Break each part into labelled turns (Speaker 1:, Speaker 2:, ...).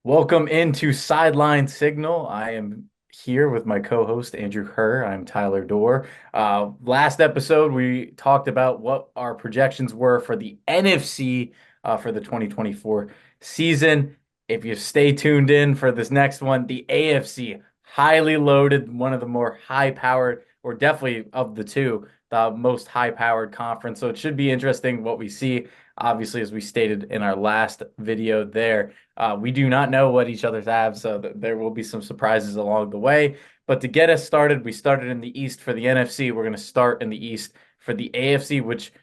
Speaker 1: Welcome into Sideline Signal. I am here with my co-host Andrew Kerr. I'm Tyler Dorr. Last episode, we talked about what our projections were for the NFC for the 2024 season. If you stay tuned in for this next one, the AFC, highly loaded, one of the more high-powered, or definitely of the two, the most high-powered conference. So it should be interesting what we see. Obviously, as we stated in our last video there. We do not know what each other's have, so there will be some surprises along the way. But to get us started, we started in the East for the NFC. We're going to start in the East for the AFC, which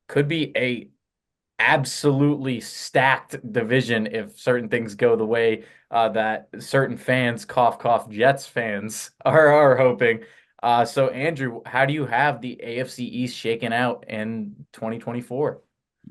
Speaker 1: could be a absolutely stacked division if certain things go the way that certain fans, cough, cough, Jets fans are hoping. So, Andrew, how do you have the AFC East shaken out in 2024?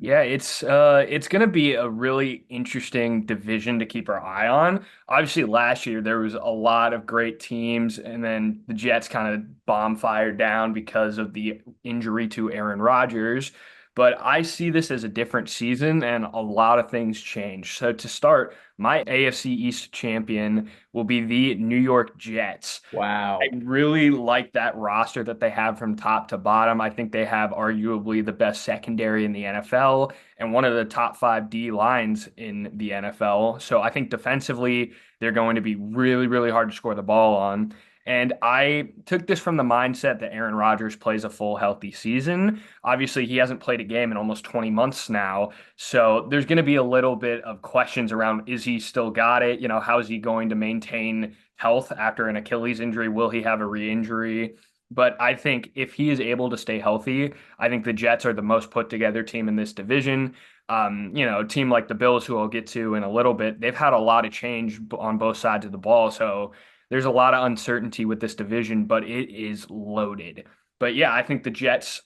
Speaker 2: Yeah, it's gonna be a really interesting division to keep our eye on. Obviously, last year there was a lot of great teams, and then the Jets kind of bomb fired down because of the injury to Aaron Rodgers. But I see this as a different season, and a lot of things change. So to start, my AFC East champion will be the New York Jets. I
Speaker 1: Wow.
Speaker 2: really like that roster that they have from top to bottom. I think they have arguably the best secondary in the NFL and one of the top five D lines in the NFL. So I think defensively, they're going to be really, really hard to score the ball on. And I took this from the mindset that Aaron Rodgers plays a full healthy season. Obviously, he hasn't played a game in almost 20 months now. So there's going to be a little bit of questions around, is he still got it? How is he going to maintain health after an Achilles injury? Will he have a re-injury? But I think if he is able to stay healthy, I think the Jets are the most put together team in this division. A team like the Bills, who I'll get to in a little bit, they've had a lot of change on both sides of the ball. So there's a lot of uncertainty with this division, but it is loaded. But yeah, I think the Jets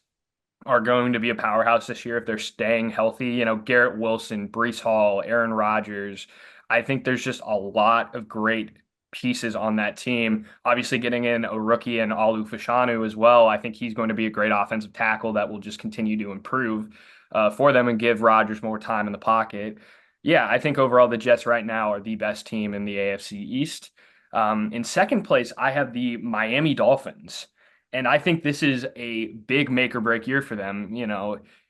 Speaker 2: are going to be a powerhouse this year if they're staying healthy. Garrett Wilson, Breece Hall, Aaron Rodgers. I think there's just a lot of great pieces on that team. Obviously, getting in a rookie and Alu Fashanu as well. I think he's going to be a great offensive tackle that will just continue to improve for them and give Rodgers more time in the pocket. Yeah, I think overall the Jets right now are the best team in the AFC East. In second place, I have the Miami Dolphins. And I think this is a big make or break year for them.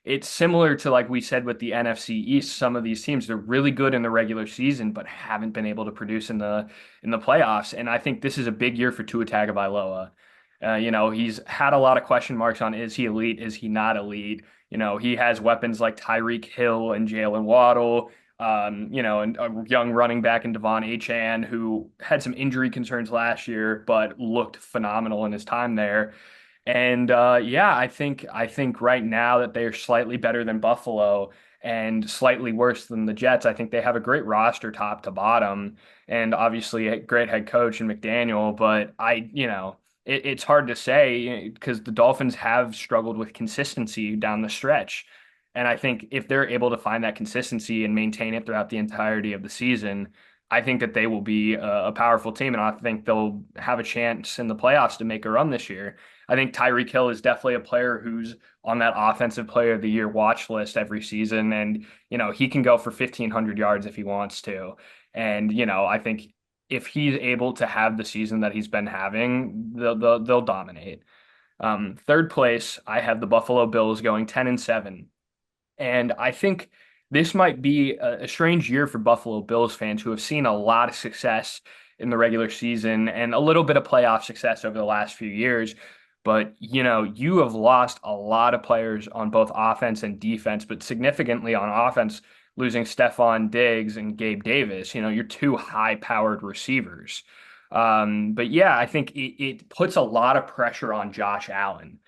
Speaker 2: It's similar to like we said with the NFC East. Some of these teams, they're really good in the regular season, but haven't been able to produce in the playoffs. And I think this is a big year for Tua Tagovailoa. He's had a lot of question marks on, is he elite? Is he not elite? He has weapons like Tyreek Hill and Jalen Waddle, and a young running back in Devon Achane, who had some injury concerns last year, but looked phenomenal in his time there. And yeah, I think right now that they're slightly better than Buffalo and slightly worse than the Jets. I think they have a great roster top to bottom, and obviously a great head coach in McDaniel. But it's hard to say because the Dolphins have struggled with consistency down the stretch. And I think if they're able to find that consistency and maintain it throughout the entirety of the season, I think that they will be a powerful team, and I think they'll have a chance in the playoffs to make a run this year. I think Tyreek Hill is definitely a player who's on that offensive player of the year watch list every season. And, he can go for 1,500 yards if he wants to. And, I think if he's able to have the season that he's been having, they'll dominate. Third place, I have the Buffalo Bills going 10-7. And I think this might be a strange year for Buffalo Bills fans who have seen a lot of success in the regular season and a little bit of playoff success over the last few years. But, you have lost a lot of players on both offense and defense, but significantly on offense, losing Stephon Diggs and Gabe Davis, your two high-powered receivers. But yeah, I think it puts a lot of pressure on Josh Allen.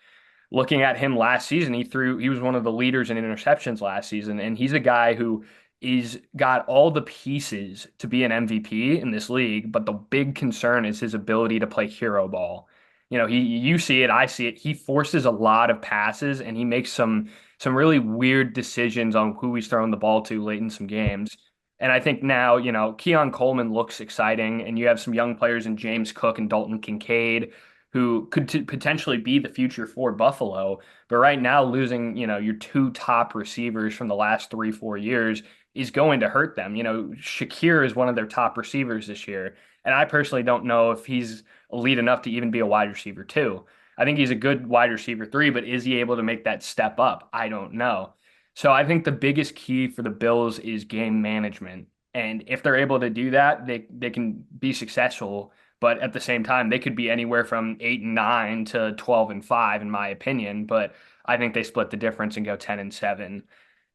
Speaker 2: Looking at him last season, he was one of the leaders in interceptions last season, and he's a guy who is got all the pieces to be an MVP in this league, but the big concern is his ability to play hero ball. You see it, I see it. He forces a lot of passes and he makes some really weird decisions on who he's throwing the ball to late in some games. And I think now, Keon Coleman looks exciting, and you have some young players in James Cook and Dalton Kincaid who could potentially be the future for Buffalo. But right now, losing, your two top receivers from the last 3, 4 years is going to hurt them. Shakir is one of their top receivers this year, and I personally don't know if he's elite enough to even be a wide receiver two. I think he's a good wide receiver three, but is he able to make that step up? I don't know. So I think the biggest key for the Bills is game management. And if they're able to do that, they can be successful. But at the same time, they could be anywhere from 8-9 to 12-5, in my opinion. But I think they split the difference and go 10-7.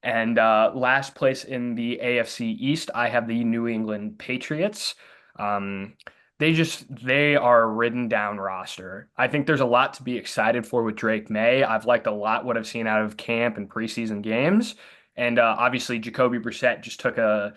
Speaker 2: And last place in the AFC East, I have the New England Patriots. Um, they are a ridden down roster. I think there's a lot to be excited for with Drake May. I've liked a lot what I've seen out of camp and preseason games. And obviously, Jacoby Brissett just took a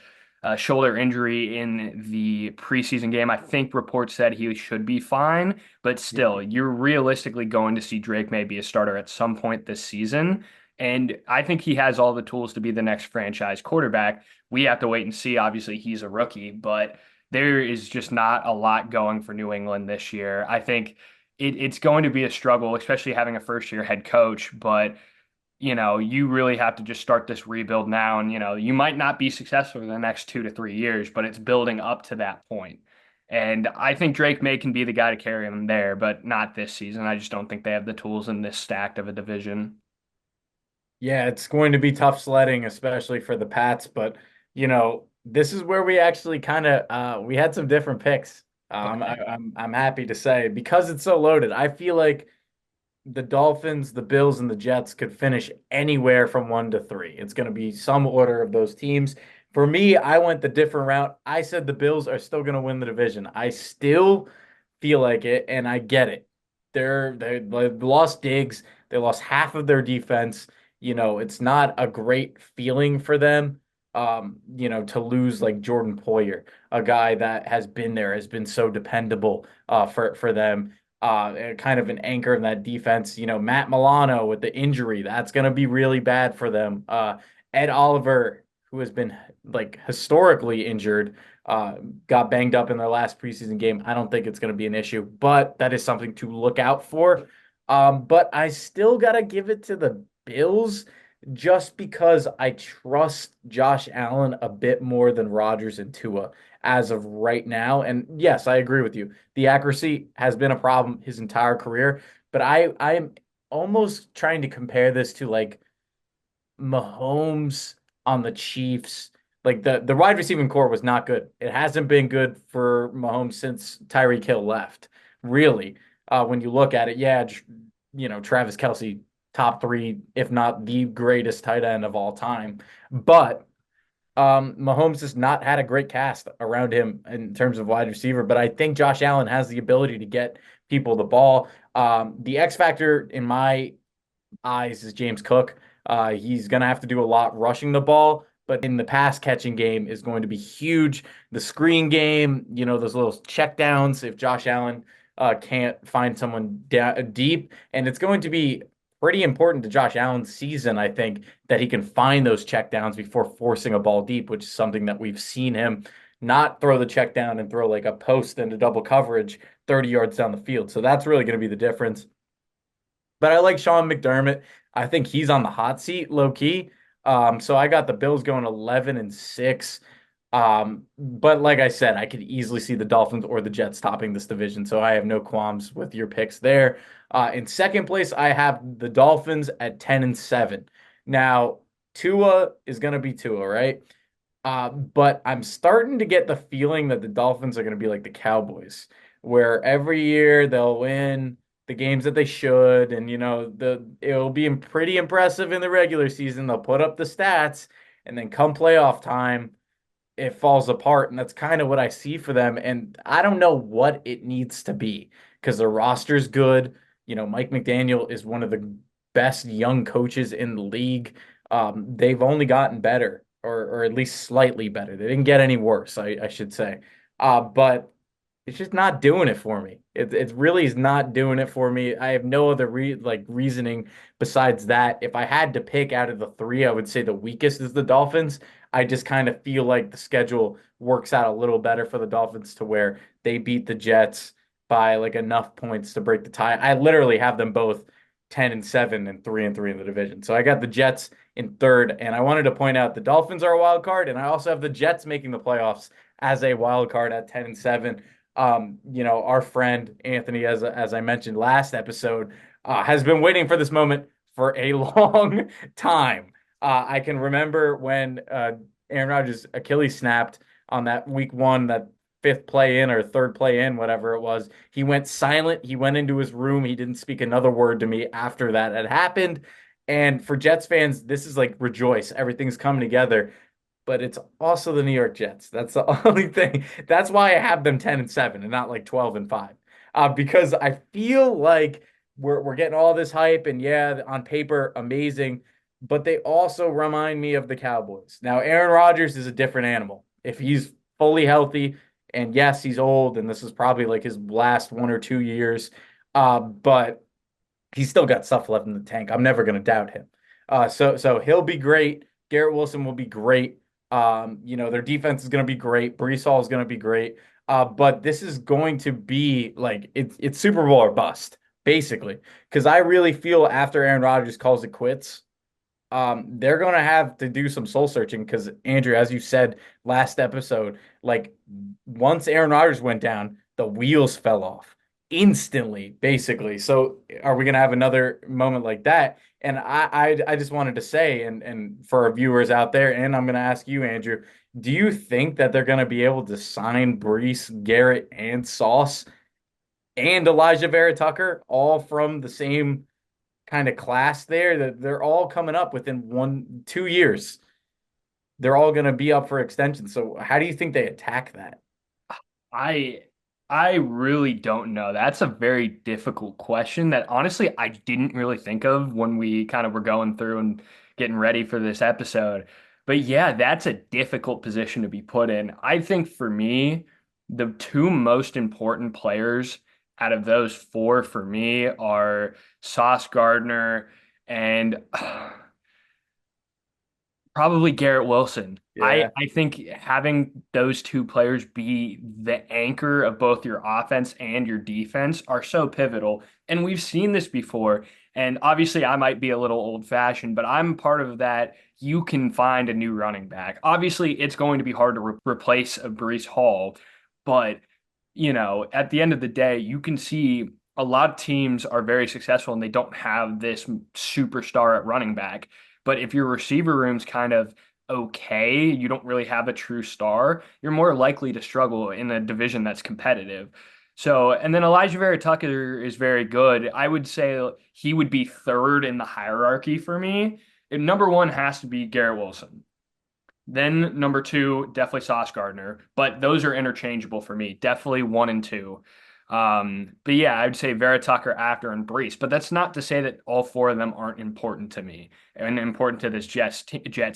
Speaker 2: shoulder injury in the preseason game. I think reports said he should be fine, but still, you're realistically going to see Drake May be a starter at some point this season. And I think he has all the tools to be the next franchise quarterback. We have to wait and see. Obviously, he's a rookie, but there is just not a lot going for New England this year. I think it's going to be a struggle, especially having a first year head coach. But you really have to just start this rebuild now. And, you might not be successful in the next 2 to 3 years, but it's building up to that point. And I think Drake May can be the guy to carry him there, but not this season. I just don't think they have the tools in this stacked of a division.
Speaker 1: Yeah, it's going to be tough sledding, especially for the Pats. But this is where we actually kind of we had some different picks.
Speaker 2: Okay.
Speaker 1: I'm happy to say because it's so loaded. I feel like the Dolphins, the Bills, and the Jets could finish anywhere from 1 to 3. It's going to be some order of those teams. For me, I went the different route. I said the Bills are still going to win the division. I still feel like it, and I get it. They lost Diggs. They lost half of their defense. It's not a great feeling for them. To lose like Jordan Poyer, a guy that has been there, has been so dependable for them, kind of an anchor in that defense. Matt Milano with the injury, that's going to be really bad for them. Ed Oliver, who has been like historically injured, got banged up in their last preseason game. I don't think it's going to be an issue, but that is something to look out for. But I still got to give it to the Bills just because I trust Josh Allen a bit more than Rodgers and Tua as of right now. And yes, I agree with you. The accuracy has been a problem his entire career, but I'm almost trying to compare this to like Mahomes on the Chiefs. Like the wide receiving core was not good. It hasn't been good for Mahomes since Tyreek Hill left. Really, when you look at it, yeah, Travis Kelce, top three, if not the greatest tight end of all time. But Mahomes has not had a great cast around him in terms of wide receiver, but I think Josh Allen has the ability to get people the ball. The X factor in my eyes is James Cook. He's going to have to do a lot rushing the ball, but in the pass catching game is going to be huge. The screen game, those little check downs, if Josh Allen can't find someone deep, and it's going to be pretty important to Josh Allen's season, I think, that he can find those check downs before forcing a ball deep, which is something that we've seen him not throw the check down and throw like a post into double coverage 30 yards down the field. So that's really going to be the difference. But I like Sean McDermott. I think he's on the hot seat, low key. So I got the Bills going 11-6. But like I said, I could easily see the Dolphins or the Jets topping this division. So I have no qualms with your picks there. In second place, I have the Dolphins at 10-7. Now, Tua is going to be Tua, right? But I'm starting to get the feeling that the Dolphins are going to be like the Cowboys, where every year they'll win the games that they should, and it'll be pretty impressive in the regular season. They'll put up the stats, and then come playoff time, it falls apart, and that's kind of what I see for them. And I don't know what it needs to be because the roster's good. Mike McDaniel is one of the best young coaches in the league. They've only gotten better, or at least slightly better. They didn't get any worse, I should say. But it's just not doing it for me. It really is not doing it for me. I have no other reasoning besides that. If I had to pick out of the three, I would say the weakest is the Dolphins. I just kind of feel like the schedule works out a little better for the Dolphins to where they beat the Jets by like enough points to break the tie. I literally have them both 10-7 and 3-3 in the division. So I got the Jets in third, and I wanted to point out the Dolphins are a wild card, and I also have the Jets making the playoffs as a wild card at 10-7. Our friend Anthony, as I mentioned last episode, has been waiting for this moment for a long time. I can remember when Aaron Rodgers' Achilles snapped on that week one, that fifth play in or third play in, whatever it was. He went silent. He went into his room. He didn't speak another word to me after that had happened. And for Jets fans, this is like rejoice. Everything's coming together. But it's also the New York Jets. That's the only thing. That's why I have them 10-7 and not like 12-5. Because I feel like we're getting all this hype and yeah, on paper, amazing. But they also remind me of the Cowboys. Now, Aaron Rodgers is a different animal. If he's fully healthy, and yes, he's old, and this is probably like his last 1 or 2 years. But he's still got stuff left in the tank. I'm never going to doubt him. So he'll be great. Garrett Wilson will be great. Their defense is going to be great. Brees Hall is going to be great. But this is going to be like it's Super Bowl or bust, basically. Because I really feel after Aaron Rodgers calls it quits, they're going to have to do some soul searching because Andrew, as you said last episode, like once Aaron Rodgers went down, the wheels fell off instantly, basically. So are we going to have another moment like that? And I just wanted to say, and for our viewers out there, and I'm going to ask you, Andrew, do you think that they're going to be able to sign Brees, Garrett, and Sauce and Elijah Vera Tucker all from the same kind of class there that they're all coming up within 1 2 years. They're all going to be up for extension. So how do you think they attack that?
Speaker 2: I I really don't know. That's a very difficult question that honestly I didn't really think of when we kind of were going through and getting ready for this episode. But yeah, that's a difficult position to be put in. I think for me, the two most important players out of those four for me are Sauce Gardner and probably Garrett Wilson.
Speaker 1: Yeah.
Speaker 2: I think having those two players be the anchor of both your offense and your defense are so pivotal. And we've seen this before. And obviously, I might be a little old fashioned, but I'm part of that. You can find a new running back. Obviously, it's going to be hard to replace a Brees Hall, but at the end of the day, you can see a lot of teams are very successful and they don't have this superstar at running back. But if your receiver room's kind of okay, you don't really have a true star, you're more likely to struggle in a division that's competitive. So, and then Elijah Vera Tucker is very good. I would say he would be third in the hierarchy for me. And number one has to be Garrett Wilson. Then number two, definitely Sauce Gardner, but those are interchangeable for me. Definitely one and two. But yeah, I would say Vera Tucker after and Brees, but that's not to say that all four of them aren't important to me and important to this Jets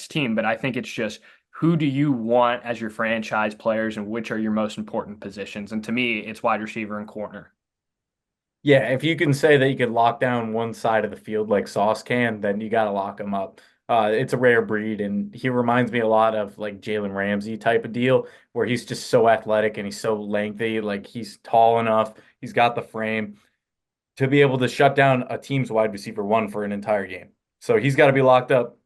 Speaker 2: team. But I think it's just who do you want as your franchise players and which are your most important positions? And to me, it's wide receiver and corner.
Speaker 1: Yeah, if you can say that you can lock down one side of the field like Sauce can, then you got to lock him up. It's a rare breed, and he reminds me a lot of like Jalen Ramsey type of deal, where he's just so athletic and he's so lengthy. Like he's tall enough, he's got the frame to be able to shut down a team's wide receiver one for an entire game. So he's got to be locked up.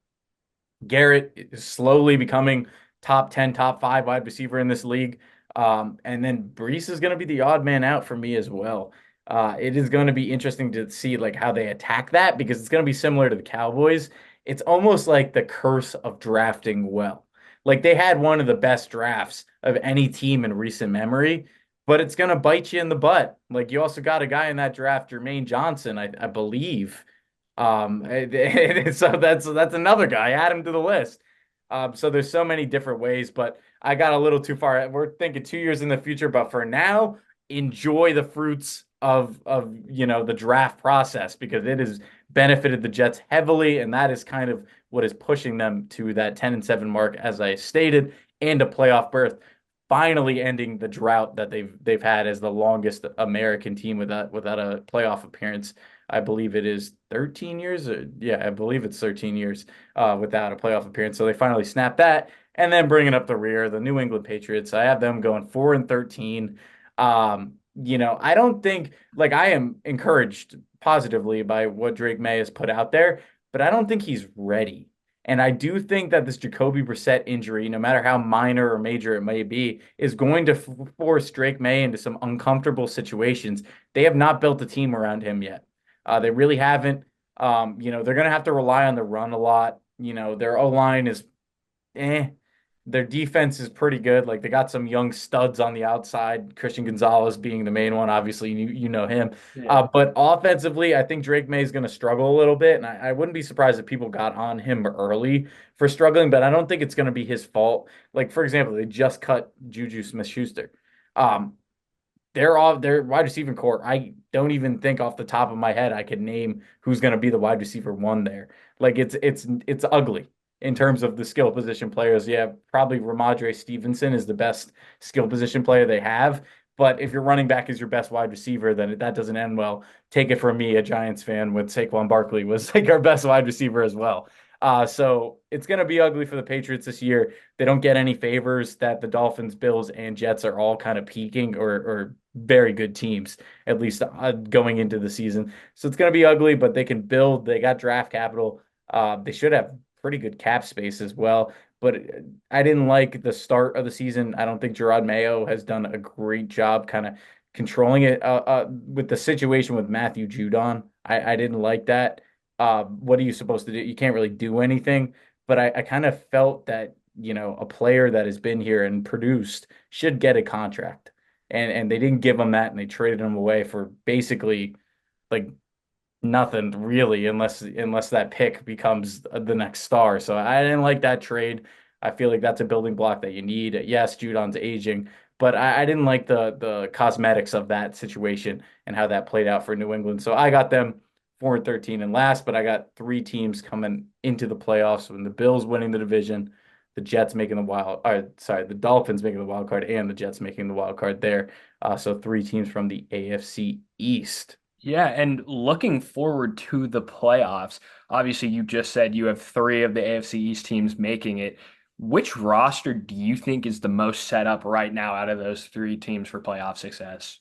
Speaker 1: Garrett is slowly becoming top 10, top five wide receiver in this league. And then Brees is going to be the odd man out for me as well. It is going to be interesting to see like how they attack that because it's going to be similar to the Cowboys. It's almost like the curse of drafting well. Like they had one of the best drafts of any team in recent memory, but it's going to bite you in the butt. Like you also got a guy in that draft, Jermaine Johnson, I believe. So that's another guy. Add him to the list. So there's so many different ways, but I got a little too far. We're thinking 2 years in the future, but for now, enjoy the fruits of the draft process because it has benefited the Jets heavily, and that is kind of what is pushing them to that 10-7 mark, as I stated, and a playoff berth, finally ending the drought that they've had as the longest American team without a playoff appearance. I believe it is 13 years. Yeah, I believe it's 13 years without a playoff appearance. So they finally snapped that. And then bringing up the rear, the New England Patriots. I have them going 4-13. I don't think like I am encouraged positively by what Drake May has put out there, but I don't think he's ready. And I do think that this Jacoby Brissett injury, no matter how minor or major it may be, is going to force Drake May into some uncomfortable situations. They have not built a team around him yet. They really haven't. They're going to have to rely on the run a lot. Their O line is eh. Their defense is pretty good. Like they got some young studs on the outside, Christian Gonzalez being the main one. Obviously, you know him.
Speaker 2: Yeah.
Speaker 1: But offensively, I think Drake May is going to struggle a little bit, and I wouldn't be surprised if people got on him early for struggling. But I don't think it's going to be his fault. Like for example, they just cut Juju Smith-Schuster. Um, their wide receiver core. I don't even think off the top of my head I could name who's going to be the wide receiver one there. Like it's ugly in terms of the skill position players. Yeah, probably Ramondre Stevenson is the best skill position player they have. But if your running back is your best wide receiver, then that doesn't end well. Take it from me, a Giants fan, with Saquon Barkley was like our best wide receiver as well. So it's going to be ugly for the Patriots this year. They don't get any favors that the Dolphins, Bills, and Jets are all kind of peaking or very good teams, at least going into the season. So it's going to be ugly, but they can build. They got draft capital. They should have pretty good cap space as well. But I didn't like the start of the season. I don't think Gerard Mayo has done a great job kind of controlling it with the situation with Matthew Judon. I didn't like that. What are you supposed to do? You can't really do anything. But I kind of felt that, a player that has been here and produced should get a contract. And they didn't give him that and they traded him away for basically like nothing really unless that pick becomes the next star. So I didn't like that trade. I feel like that's a building block that you need. Yes, Judon's aging, but I didn't like the cosmetics of that situation and how that played out for New England. So I got them 4-13 and last, but I got three teams coming into the playoffs when the Bills winning the division, the Jets making the the Dolphins making the wild card, and the Jets making the wild card there. So three teams from the AFC East.
Speaker 2: Yeah, and looking forward to the playoffs, obviously you just said you have three of the AFC East teams making it. Which roster do you think is the most set up right now out of those three teams for playoff success?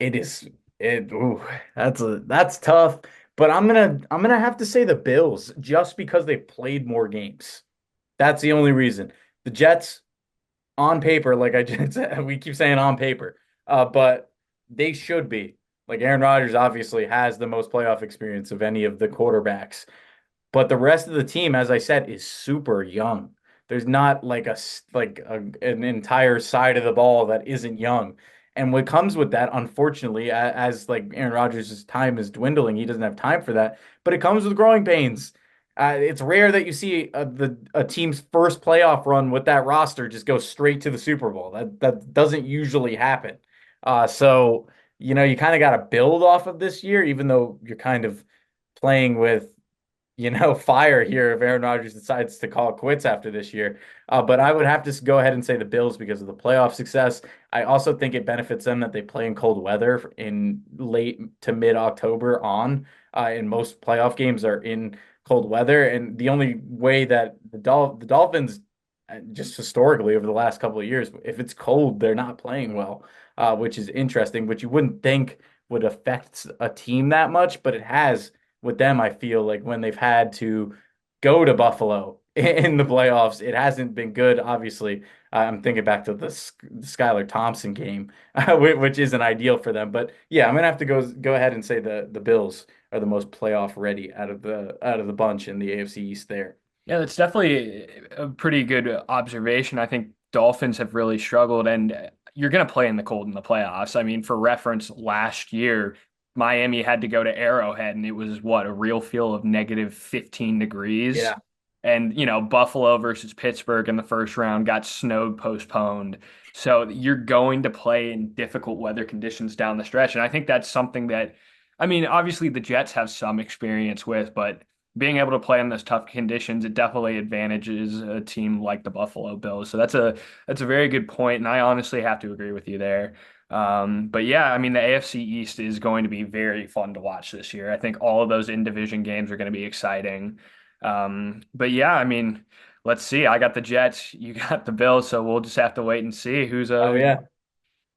Speaker 1: It is it ooh, that's tough. But I'm gonna have to say the Bills just because they played more games. That's the only reason. The Jets on paper, like I just said, we keep saying on paper, but they should be. Like Aaron Rodgers obviously has the most playoff experience of any of the quarterbacks. But the rest of the team, as I said, is super young. There's not like an entire side of the ball that isn't young. And what comes with that, unfortunately, as like Aaron Rodgers' time is dwindling, he doesn't have time for that. But it comes with growing pains. It's rare that you see a team's first playoff run with that roster just go straight to the Super Bowl. That doesn't usually happen. So you kind of got to build off of this year, even though you're kind of playing with fire here if Aaron Rodgers decides to call it quits after this year. But I would have to go ahead and say the Bills because of the playoff success. I also think it benefits them that they play in cold weather in late to mid-October on. And most playoff games are in cold weather. And the only way that the Dolphins, just historically over the last couple of years, if it's cold, they're not playing well, which is interesting, which you wouldn't think would affect a team that much, but it has with them. I feel like when they've had to go to Buffalo in the playoffs, it hasn't been good. Obviously, I'm thinking back to the Skylar Thompson game, which isn't ideal for them. But yeah, I'm gonna have to go ahead and say the Bills are the most playoff ready out of the bunch in the AFC East there.
Speaker 2: Yeah, that's definitely a pretty good observation. I think Dolphins have really struggled, and you're going to play in the cold in the playoffs. I mean, for reference, last year, Miami had to go to Arrowhead, and it was what, a real feel of negative 15 degrees.
Speaker 1: Yeah.
Speaker 2: And, Buffalo versus Pittsburgh in the first round got snowed, postponed. So you're going to play in difficult weather conditions down the stretch. And I think that's something that, I mean, obviously the Jets have some experience with, but being able to play in those tough conditions, it definitely advantages a team like the Buffalo Bills. So that's a very good point, and I honestly have to agree with you there. But yeah, I mean the AFC East is going to be very fun to watch this year. I think all of those in division games are going to be exciting. But yeah, I mean, let's see. I got the Jets, you got the Bills, so we'll just have to wait and see who's
Speaker 1: Oh
Speaker 2: who's
Speaker 1: yeah.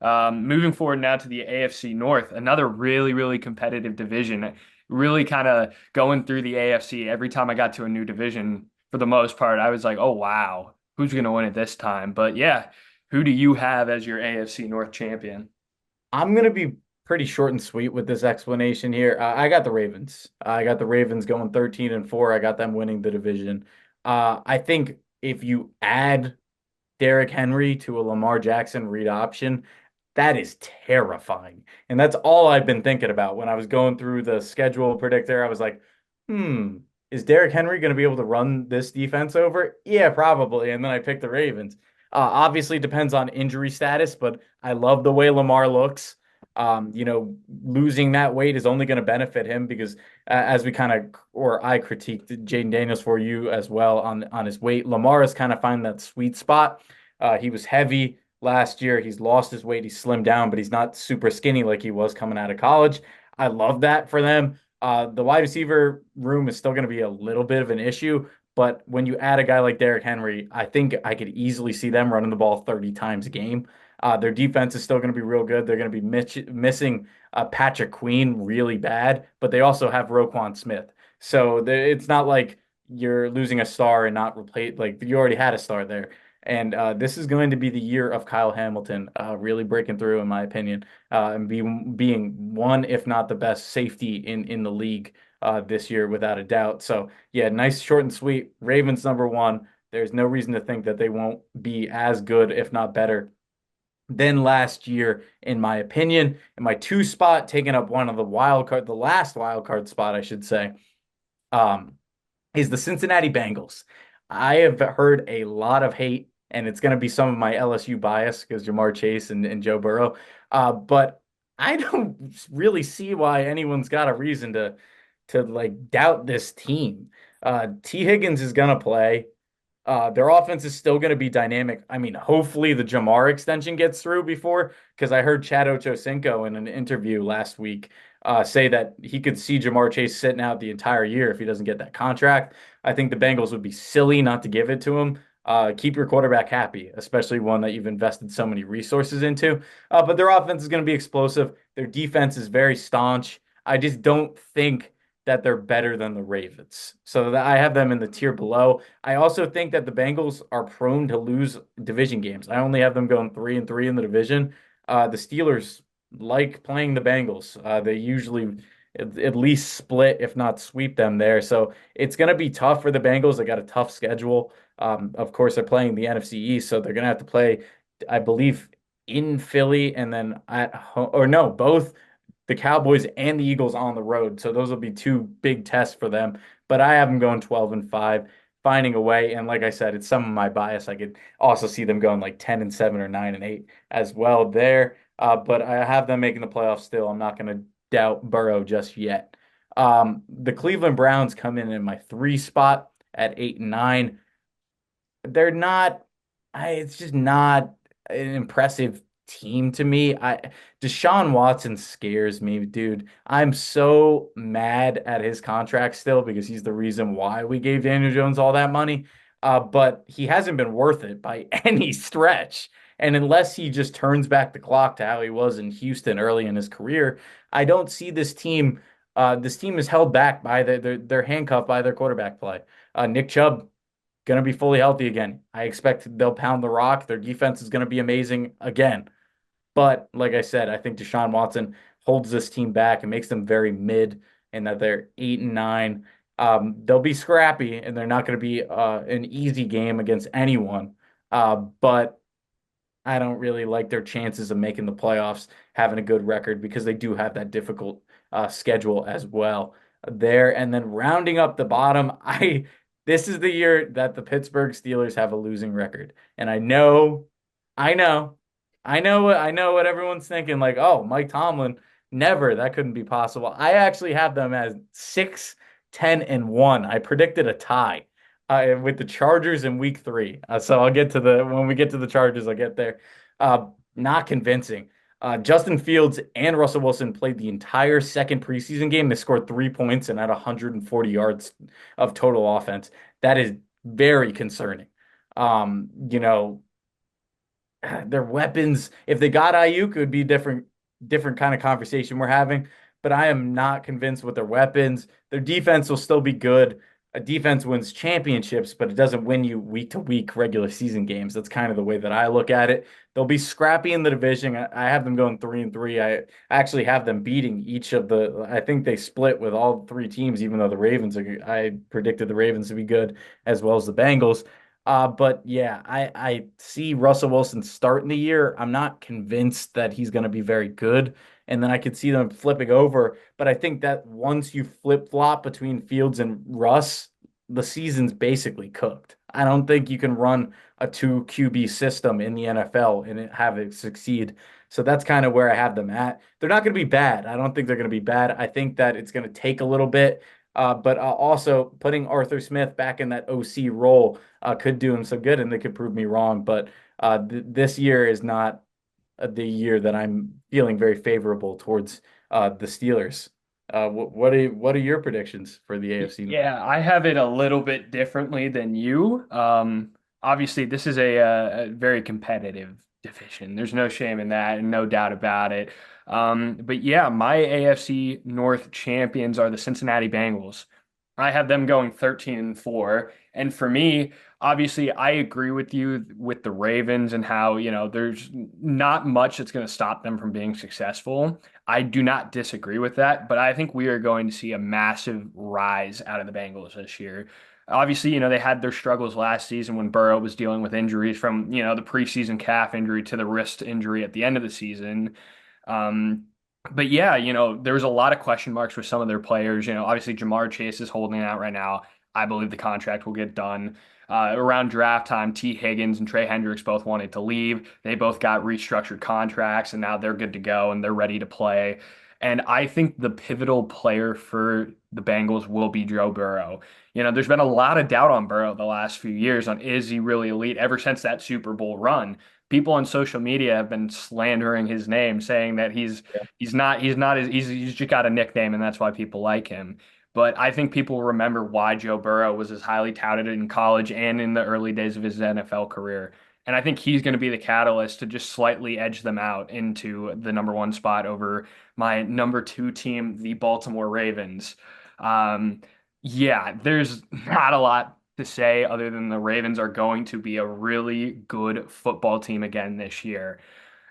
Speaker 2: Moving forward now to the AFC North, another really, really competitive division. Really kind of going through the AFC every time I got to a new division, for the most part, I was like, oh, wow, who's going to win it this time? But yeah, who do you have as your AFC North champion?
Speaker 1: I'm going to be pretty short and sweet with this explanation here. I got the Ravens. I got the Ravens going 13-4. I got them winning the division. I think if you add Derrick Henry to a Lamar Jackson read option, that is terrifying. And that's all I've been thinking about when I was going through the schedule predictor. I was like, hmm, is Derrick Henry going to be able to run this defense over? Yeah, probably. And then I picked the Ravens. Obviously, it depends on injury status, but I love the way Lamar looks. Losing that weight is only going to benefit him because, as we kind of, or I critiqued Jaden Daniels for you as well on his weight. Lamar is kind of finding that sweet spot. He was heavy last year. He's lost his weight. He's slimmed down, but he's not super skinny like he was coming out of college. I love that for them. The wide receiver room is still going to be a little bit of an issue, but when you add a guy like Derrick Henry, I think I could easily see them running the ball 30 times a game. Their defense is still going to be real good. They're going to be missing Patrick Queen really bad, but they also have Roquan Smith. So it's not like you're losing a star and not replace, like you already had a star there. And this is going to be the year of Kyle Hamilton really breaking through, in my opinion, and being one, if not the best safety in the league this year, without a doubt. So, yeah, nice, short and sweet. Ravens number one. There's no reason to think that they won't be as good, if not better, than last year, in my opinion. And my two spot, taking up one of the last wild card spot, I should say. Um, is the Cincinnati Bengals. I have heard a lot of hate, and it's going to be some of my LSU bias because Jamar Chase and Joe Burrow. But I don't really see why anyone's got a reason to like doubt this team. T. Higgins is going to play. Their offense is still going to be dynamic. I mean, hopefully the Jamar extension gets through before, because I heard Chad Ochocinco in an interview last week say that he could see Jamar Chase sitting out the entire year if he doesn't get that contract. I think the Bengals would be silly not to give it to him. Keep your quarterback happy, especially one that you've invested so many resources into. But their offense is going to be explosive. Their defense is very staunch. I just don't think that they're better than the Ravens. So I have them in the tier below. I also think that the Bengals are prone to lose division games. I only have them going 3-3 in the division. The Steelers like playing the Bengals. They usually at least split, if not sweep them there. So it's going to be tough for the Bengals. They got a tough schedule. Of course, they're playing the NFC East, so they're going to have to play, I believe, in Philly and then at home, or no, both the Cowboys and the Eagles on the road. So those will be two big tests for them. But I have them going 12-5, finding a way. And like I said, it's some of my bias. I could also see them going like 10-7 or 9-8 as well there. But I have them making the playoffs still. I'm not going to doubt Burrow just yet. The Cleveland Browns come in my three spot at 8-9. They're not, it's just not an impressive team to me. Deshaun Watson scares me, dude. I'm so mad at his contract still because he's the reason why we gave Daniel Jones all that money. But he hasn't been worth it by any stretch. And unless he just turns back the clock to how he was in Houston early in his career, I don't see this team. This team is held back by they're handcuffed by their quarterback play. Nick Chubb going to be fully healthy again. I expect they'll pound the rock. Their defense is going to be amazing again. But like I said, I think Deshaun Watson holds this team back and makes them very mid, and that they're 8-9. They'll be scrappy, and they're not going to be an easy game against anyone. But I don't really like their chances of making the playoffs, having a good record, because they do have that difficult schedule as well there. And then rounding up the bottom, I this is the year that the Pittsburgh Steelers have a losing record. And I know, I know what everyone's thinking, like, oh, Mike Tomlin, never, that couldn't be possible. I actually have them as 6-10-1. I predicted a tie with the Chargers in week three. So I'll get to when we get to the Chargers, I'll get there. Not convincing. Justin Fields and Russell Wilson played the entire second preseason game. They scored 3 points and had 140 yards of total offense. That is very concerning. You know, their weapons, if they got Ayuk, it would be different kind of conversation we're having. But I am not convinced with their weapons. Their defense will still be good. A defense wins championships, but it doesn't win you week to week regular season games. That's kind of the way that I look at it. They'll be scrappy in the division. I have them going 3-3. I actually have them beating each of the. I think they split with all three teams, even though the Ravens are. I predicted the Ravens to be good as well as the Bengals. But yeah, I see Russell Wilson starting the year. I'm not convinced that he's going to be very good. And then I could see them flipping over. But I think that once you flip flop between Fields and Russ, the season's basically cooked. I don't think you can run a two QB system in the NFL and have it succeed. So that's kind of where I have them at. They're not going to be bad. I don't think they're going to be bad. I think that it's going to take a little bit. But also putting Arthur Smith back in that OC role could do him some good, and they could prove me wrong. But this year is not the year that I'm feeling very favorable towards the Steelers. What are your predictions for the AFC?
Speaker 2: Yeah, I have it a little bit differently than you. Obviously, this is a very competitive division. There's no shame in that, and no doubt about it. But yeah, my AFC North champions are the Cincinnati Bengals. I have them going 13-4. And for me, obviously, I agree with you with the Ravens and how, there's not much that's going to stop them from being successful. I do not disagree with that, but I think we are going to see a massive rise out of the Bengals this year. Obviously, they had their struggles last season when Burrow was dealing with injuries from, the preseason calf injury to the wrist injury at the end of the season. Um, but yeah, there was a lot of question marks with some of their players. Obviously Jamar Chase is holding out right now. I believe the contract will get done. Around draft time, T. Higgins and Trey Hendricks both wanted to leave. They both got restructured contracts, and now they're good to go and they're ready to play. And I think the pivotal player for the Bengals will be Joe Burrow. There's been a lot of doubt on Burrow the last few years on is he really elite ever since that Super Bowl run. People on social media have been slandering his name, saying that he's just got a nickname and that's why people like him. But I think people remember why Joe Burrow was as highly touted in college and in the early days of his NFL career. And I think he's going to be the catalyst to just slightly edge them out into the number one spot over my number two team, the Baltimore Ravens. Um, yeah, there's not a lot to say other than the Ravens are going to be a really good football team again this year.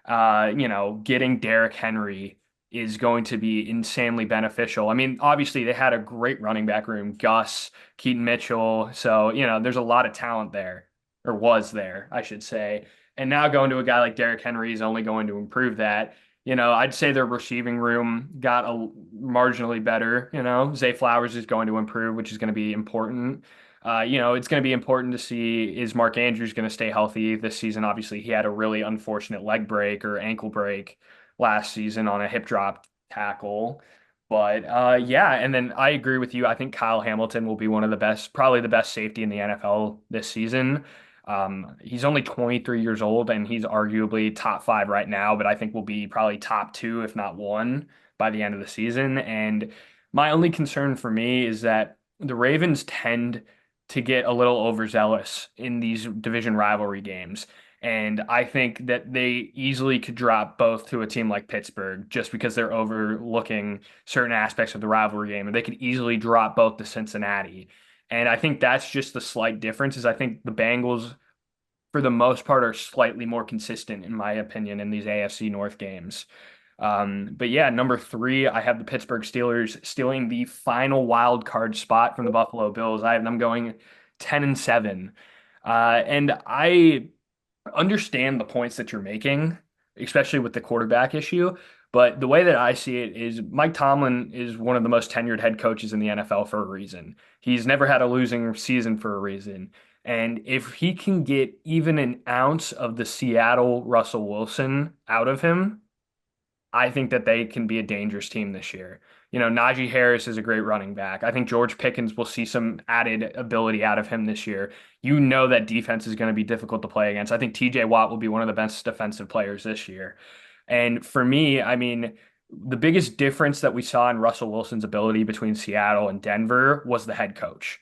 Speaker 2: Getting Derrick Henry is going to be insanely beneficial. I mean, obviously they had a great running back room, Gus, Keaton Mitchell. So, there's a lot of talent there, or was there, I should say. And now going to a guy like Derrick Henry is only going to improve that. I'd say their receiving room got marginally better. Zay Flowers is going to improve, which is going to be important. It's going to be important to see is Mark Andrews going to stay healthy this season. Obviously, he had a really unfortunate leg break or ankle break last season on a hip drop tackle. But yeah, and then I agree with you. I think Kyle Hamilton will be one of the best, probably the best safety in the NFL this season. He's only 23 years old and he's arguably top five right now, but I think will be probably top two, if not one, by the end of the season. And my only concern for me is that the Ravens tend to get a little overzealous in these division rivalry games. And I think that they easily could drop both to a team like Pittsburgh just because they're overlooking certain aspects of the rivalry game. And they could easily drop both to Cincinnati. And I think that's just the slight difference is I think the Bengals, for the most part, are slightly more consistent, in my opinion, in these AFC North games. But yeah, number three, I have the Pittsburgh Steelers stealing the final wild card spot from the Buffalo Bills. I have them going 10-7. And I understand the points that you're making, especially with the quarterback issue. But the way that I see it is Mike Tomlin is one of the most tenured head coaches in the NFL for a reason. He's never had a losing season for a reason. And if he can get even an ounce of the Seattle Russell Wilson out of him, I think that they can be a dangerous team this year. Najee Harris is a great running back. I think George Pickens will see some added ability out of him this year. That defense is going to be difficult to play against. I think TJ Watt will be one of the best defensive players this year. And for me, I mean, the biggest difference that we saw in Russell Wilson's ability between Seattle and Denver was the head coach.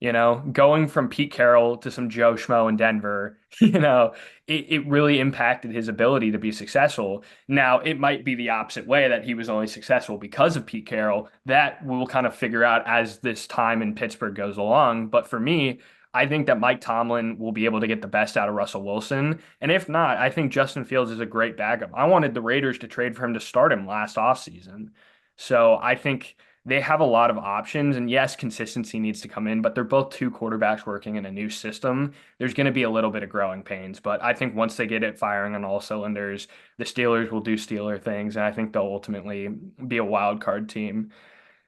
Speaker 2: Going from Pete Carroll to some Joe Schmo in Denver, it really impacted his ability to be successful. Now, it might be the opposite way that he was only successful because of Pete Carroll. That we'll kind of figure out as this time in Pittsburgh goes along. But for me, I think that Mike Tomlin will be able to get the best out of Russell Wilson. And if not, I think Justin Fields is a great backup. I wanted the Raiders to trade for him to start him last offseason. So I think they have a lot of options. And yes, consistency needs to come in, but they're both two quarterbacks working in a new system. There's going to be a little bit of growing pains, but I think once they get it firing on all cylinders, the Steelers will do Steeler things, and I think they'll ultimately be a wild card team.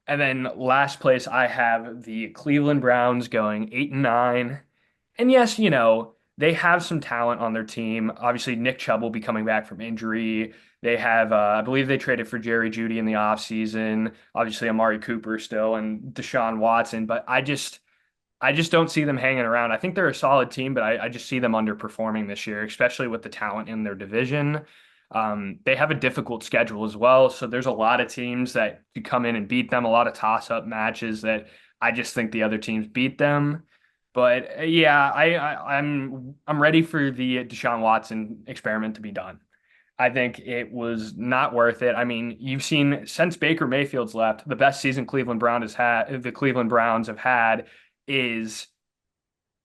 Speaker 2: And then last place, I have the Cleveland Browns going 8-9. And yes, they have some talent on their team. Obviously, Nick Chubb will be coming back from injury. They have, I believe they traded for Jerry Jeudy in the offseason. Obviously, Amari Cooper still and Deshaun Watson. But I just don't see them hanging around. I think they're a solid team, but I just see them underperforming this year, especially with the talent in their division. They have a difficult schedule as well, so there's a lot of teams that could come in and beat them, a lot of toss-up matches that I just think the other teams beat them. But yeah, I'm ready for the Deshaun Watson experiment to be done. I think it was not worth it. I mean, you've seen since Baker Mayfield's left, the best season the Cleveland Browns have had is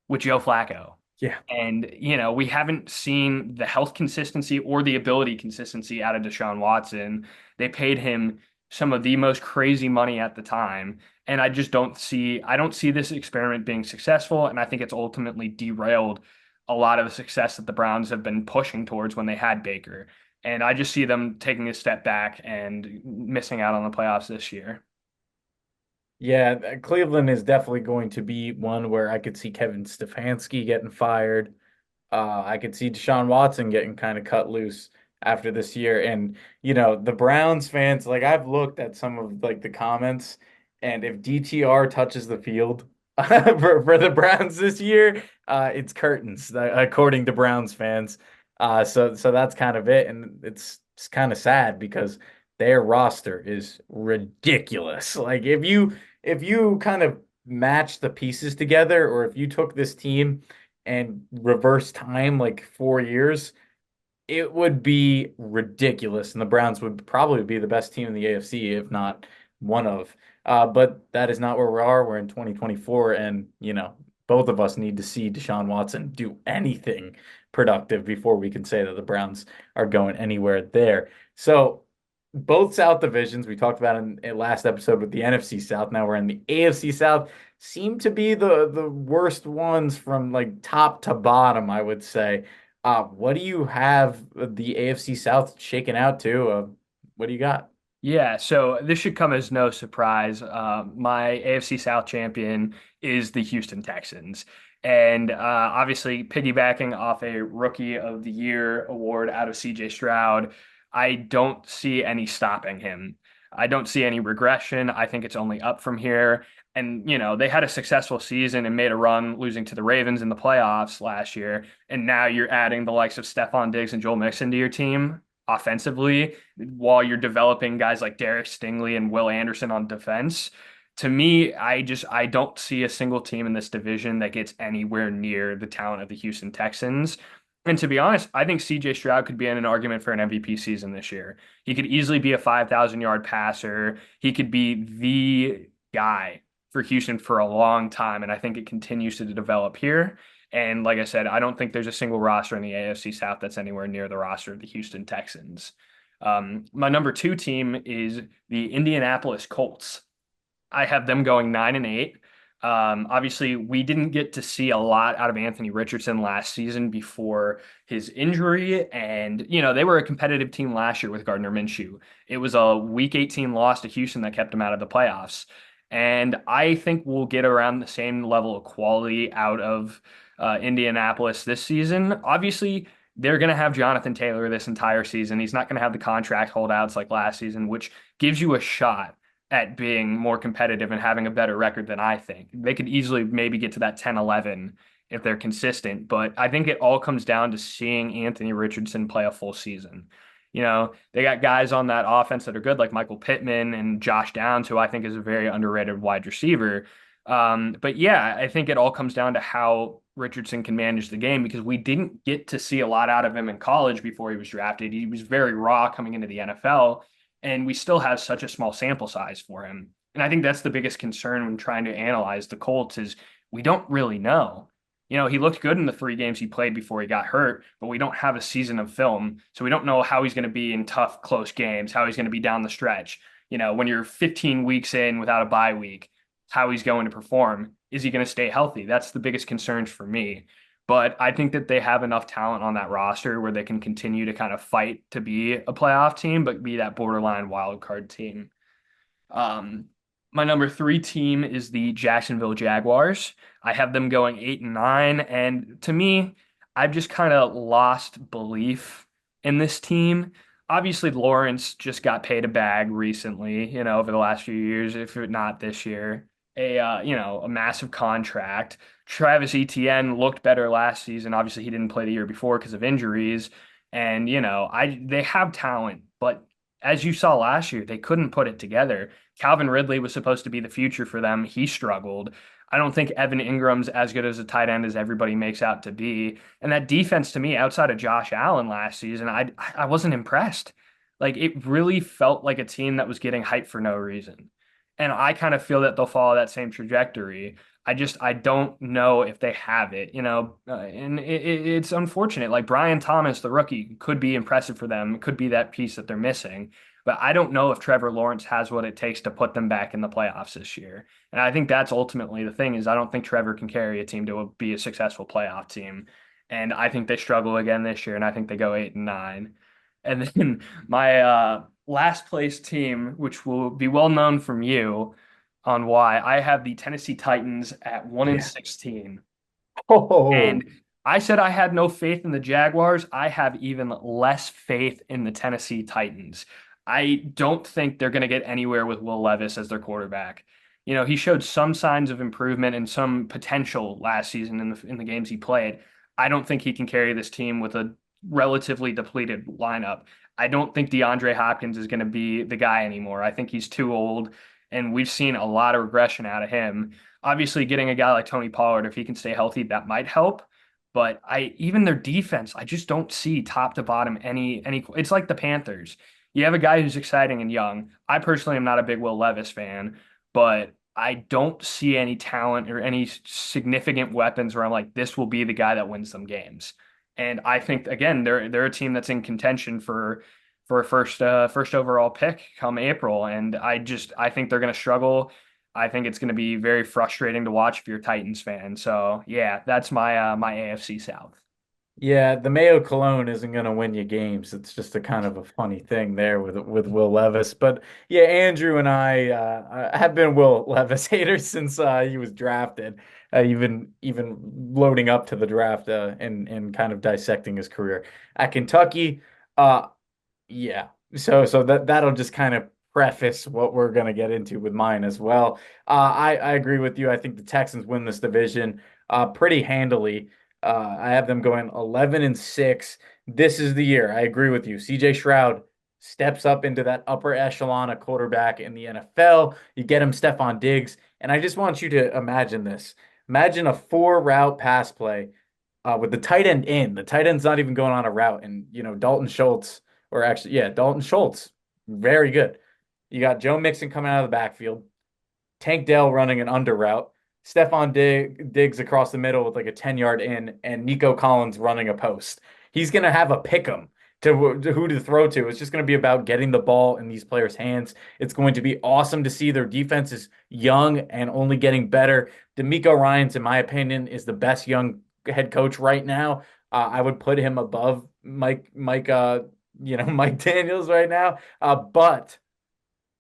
Speaker 2: with Joe Flacco.
Speaker 1: Yeah.
Speaker 2: And, we haven't seen the health consistency or the ability consistency out of Deshaun Watson. They paid him some of the most crazy money at the time. And I don't see this experiment being successful. And I think it's ultimately derailed a lot of the success that the Browns have been pushing towards when they had Baker. And I just see them taking a step back and missing out on the playoffs this year.
Speaker 1: Yeah, Cleveland is definitely going to be one where I could see Kevin Stefanski getting fired. I could see Deshaun Watson getting kind of cut loose after this year. And, the Browns fans, like I've looked at some of like the comments, and if DTR touches the field for the Browns this year, it's curtains, according to Browns fans. So that's kind of it. And it's kind of sad because their roster is ridiculous. Like if you kind of match the pieces together, or if you took this team and reverse time like 4 years, it would be ridiculous. And the Browns would probably be the best team in the AFC, if not one of. But that is not where we are. We're in 2024, and both of us need to see Deshaun Watson do anything productive before we can say that the Browns are going anywhere there. So both South divisions we talked about in last episode with the NFC South. Now we're in the AFC South. Seem to be the worst ones from like top to bottom, I would say. What do you have the AFC South shaken out to? What do you got?
Speaker 2: Yeah, so this should come as no surprise. My AFC South champion is the Houston Texans. And obviously, piggybacking off a Rookie of the Year award out of CJ Stroud, I don't see any stopping him. I don't see any regression. I think it's only up from here. And, they had a successful season and made a run losing to the Ravens in the playoffs last year. And now you're adding the likes of Stephon Diggs and Joel Mixon to your team offensively while you're developing guys like Derek Stingley and Will Anderson on defense. To me, I don't see a single team in this division that gets anywhere near the talent of the Houston Texans. And to be honest, I think CJ Stroud could be in an argument for an MVP season this year. He could easily be a 5,000-yard passer. He could be the guy for Houston for a long time. And I think it continues to develop here. And like I said, I don't think there's a single roster in the AFC South that's anywhere near the roster of the Houston Texans. My number two team is the Indianapolis Colts. I have them going 9-8. Obviously, we didn't get to see a lot out of Anthony Richardson last season before his injury. And, they were a competitive team last year with Gardner Minshew. It was a Week 18 loss to Houston that kept him out of the playoffs. And I think we'll get around the same level of quality out of Indianapolis this season. Obviously, they're going to have Jonathan Taylor this entire season. He's not going to have the contract holdouts like last season, which gives you a shot at being more competitive and having a better record than I think. They could easily maybe get to that 10-11 if they're consistent, but I think it all comes down to seeing Anthony Richardson play a full season. They got guys on that offense that are good, like Michael Pittman and Josh Downs, who I think is a very underrated wide receiver. But yeah, I think it all comes down to how Richardson can manage the game because we didn't get to see a lot out of him in college before he was drafted. He was very raw coming into the NFL, and we still have such a small sample size for him. And I think that's the biggest concern when trying to analyze the Colts is we don't really know. He looked good in the 3 games he played before he got hurt, but we don't have a season of film. So we don't know how he's going to be in tough, close games, how he's going to be down the stretch. When you're 15 weeks in without a bye week, how he's going to perform. Is he going to stay healthy? That's the biggest concerns for me. But I think that they have enough talent on that roster where they can continue to kind of fight to be a playoff team, but be that borderline wild card team. Um, my number 3 team is the Jacksonville Jaguars. I have them going 8-9, and to me, I've just kind of lost belief in this team. Obviously, Lawrence just got paid a bag recently, over the last few years, if not this year. A massive contract. Travis Etienne looked better last season. Obviously, he didn't play the year before because of injuries. And they have talent, but as you saw last year, they couldn't put it together. Calvin Ridley was supposed to be the future for them. He struggled. I don't think Evan Ingram's as good as a tight end as everybody makes out to be. And that defense to me, outside of Josh Allen last season, I wasn't impressed. Like it really felt like a team that was getting hyped for no reason. And I kind of feel that they'll follow that same trajectory. I don't know if they have it, and it's unfortunate. Like Brian Thomas, the rookie, could be impressive for them. It could be that piece that they're missing. But I don't know if Trevor Lawrence has what it takes to put them back in the playoffs this year. And I think that's ultimately the thing is I don't think Trevor can carry a team to be a successful playoff team. And I think they struggle again this year, and I think they go 8-9. And then my last place team, which will be well known from you on why I have the Tennessee Titans at 1 and
Speaker 1: Yeah.
Speaker 2: 16.
Speaker 1: Oh,
Speaker 2: And I said I had no faith in the Jaguars. I have even less faith in the Tennessee Titans. I don't think they're going to get anywhere with Will Levis as their quarterback. He showed some signs of improvement and some potential last season in the games he played. I don't think he can carry this team with a relatively depleted lineup. I don't think DeAndre Hopkins is going to be the guy anymore. I think he's too old, and we've seen a lot of regression out of him. Obviously, getting a guy like Tony Pollard, if he can stay healthy, that might help. But even their defense, I just don't see top to bottom any. It's like the Panthers. You have a guy who's exciting and young. I personally am not a big Will Levis fan, but I don't see any talent or any significant weapons where I'm like, this will be the guy that wins some games. And I think again, they're a team that's in contention for a first overall pick come April. And I think they're going to struggle. I think it's going to be very frustrating to watch if you're a Titans fan. So yeah, that's my AFC South.
Speaker 1: yeah. The Mayo Cologne isn't going to win you games. It's just a kind of a funny thing there with Will Levis. But yeah, Andrew and I have been Will Levis haters since he was drafted. Even loading up to the draft and kind of dissecting his career at Kentucky. Uh, Yeah. So that'll just kind of preface what we're going to get into with mine as well. I agree with you. I think the Texans win this division pretty handily. I have them going 11 and 6. This is the year. I agree with you. CJ Stroud steps up into that upper echelon of quarterback in the NFL. You get him Stephon Diggs, and I just want you to imagine this. Imagine a four route pass play with the tight end in. The tight end's not even going on a route, and Dalton Schultz, or actually, yeah, Dalton Schultz, very good. You got Joe Mixon coming out of the backfield, Tank Dell running an under route, Diggs across the middle with like a 10-yard in, and Nico Collins running a post. He's gonna have a pick 'em to who to throw to. It's just going to be about getting the ball in these players' hands. It's going to be awesome to see their defense is young and only getting better. D'Amico Ryans, in my opinion, is the best young head coach right now. I would put him above Mike Daniels right now. But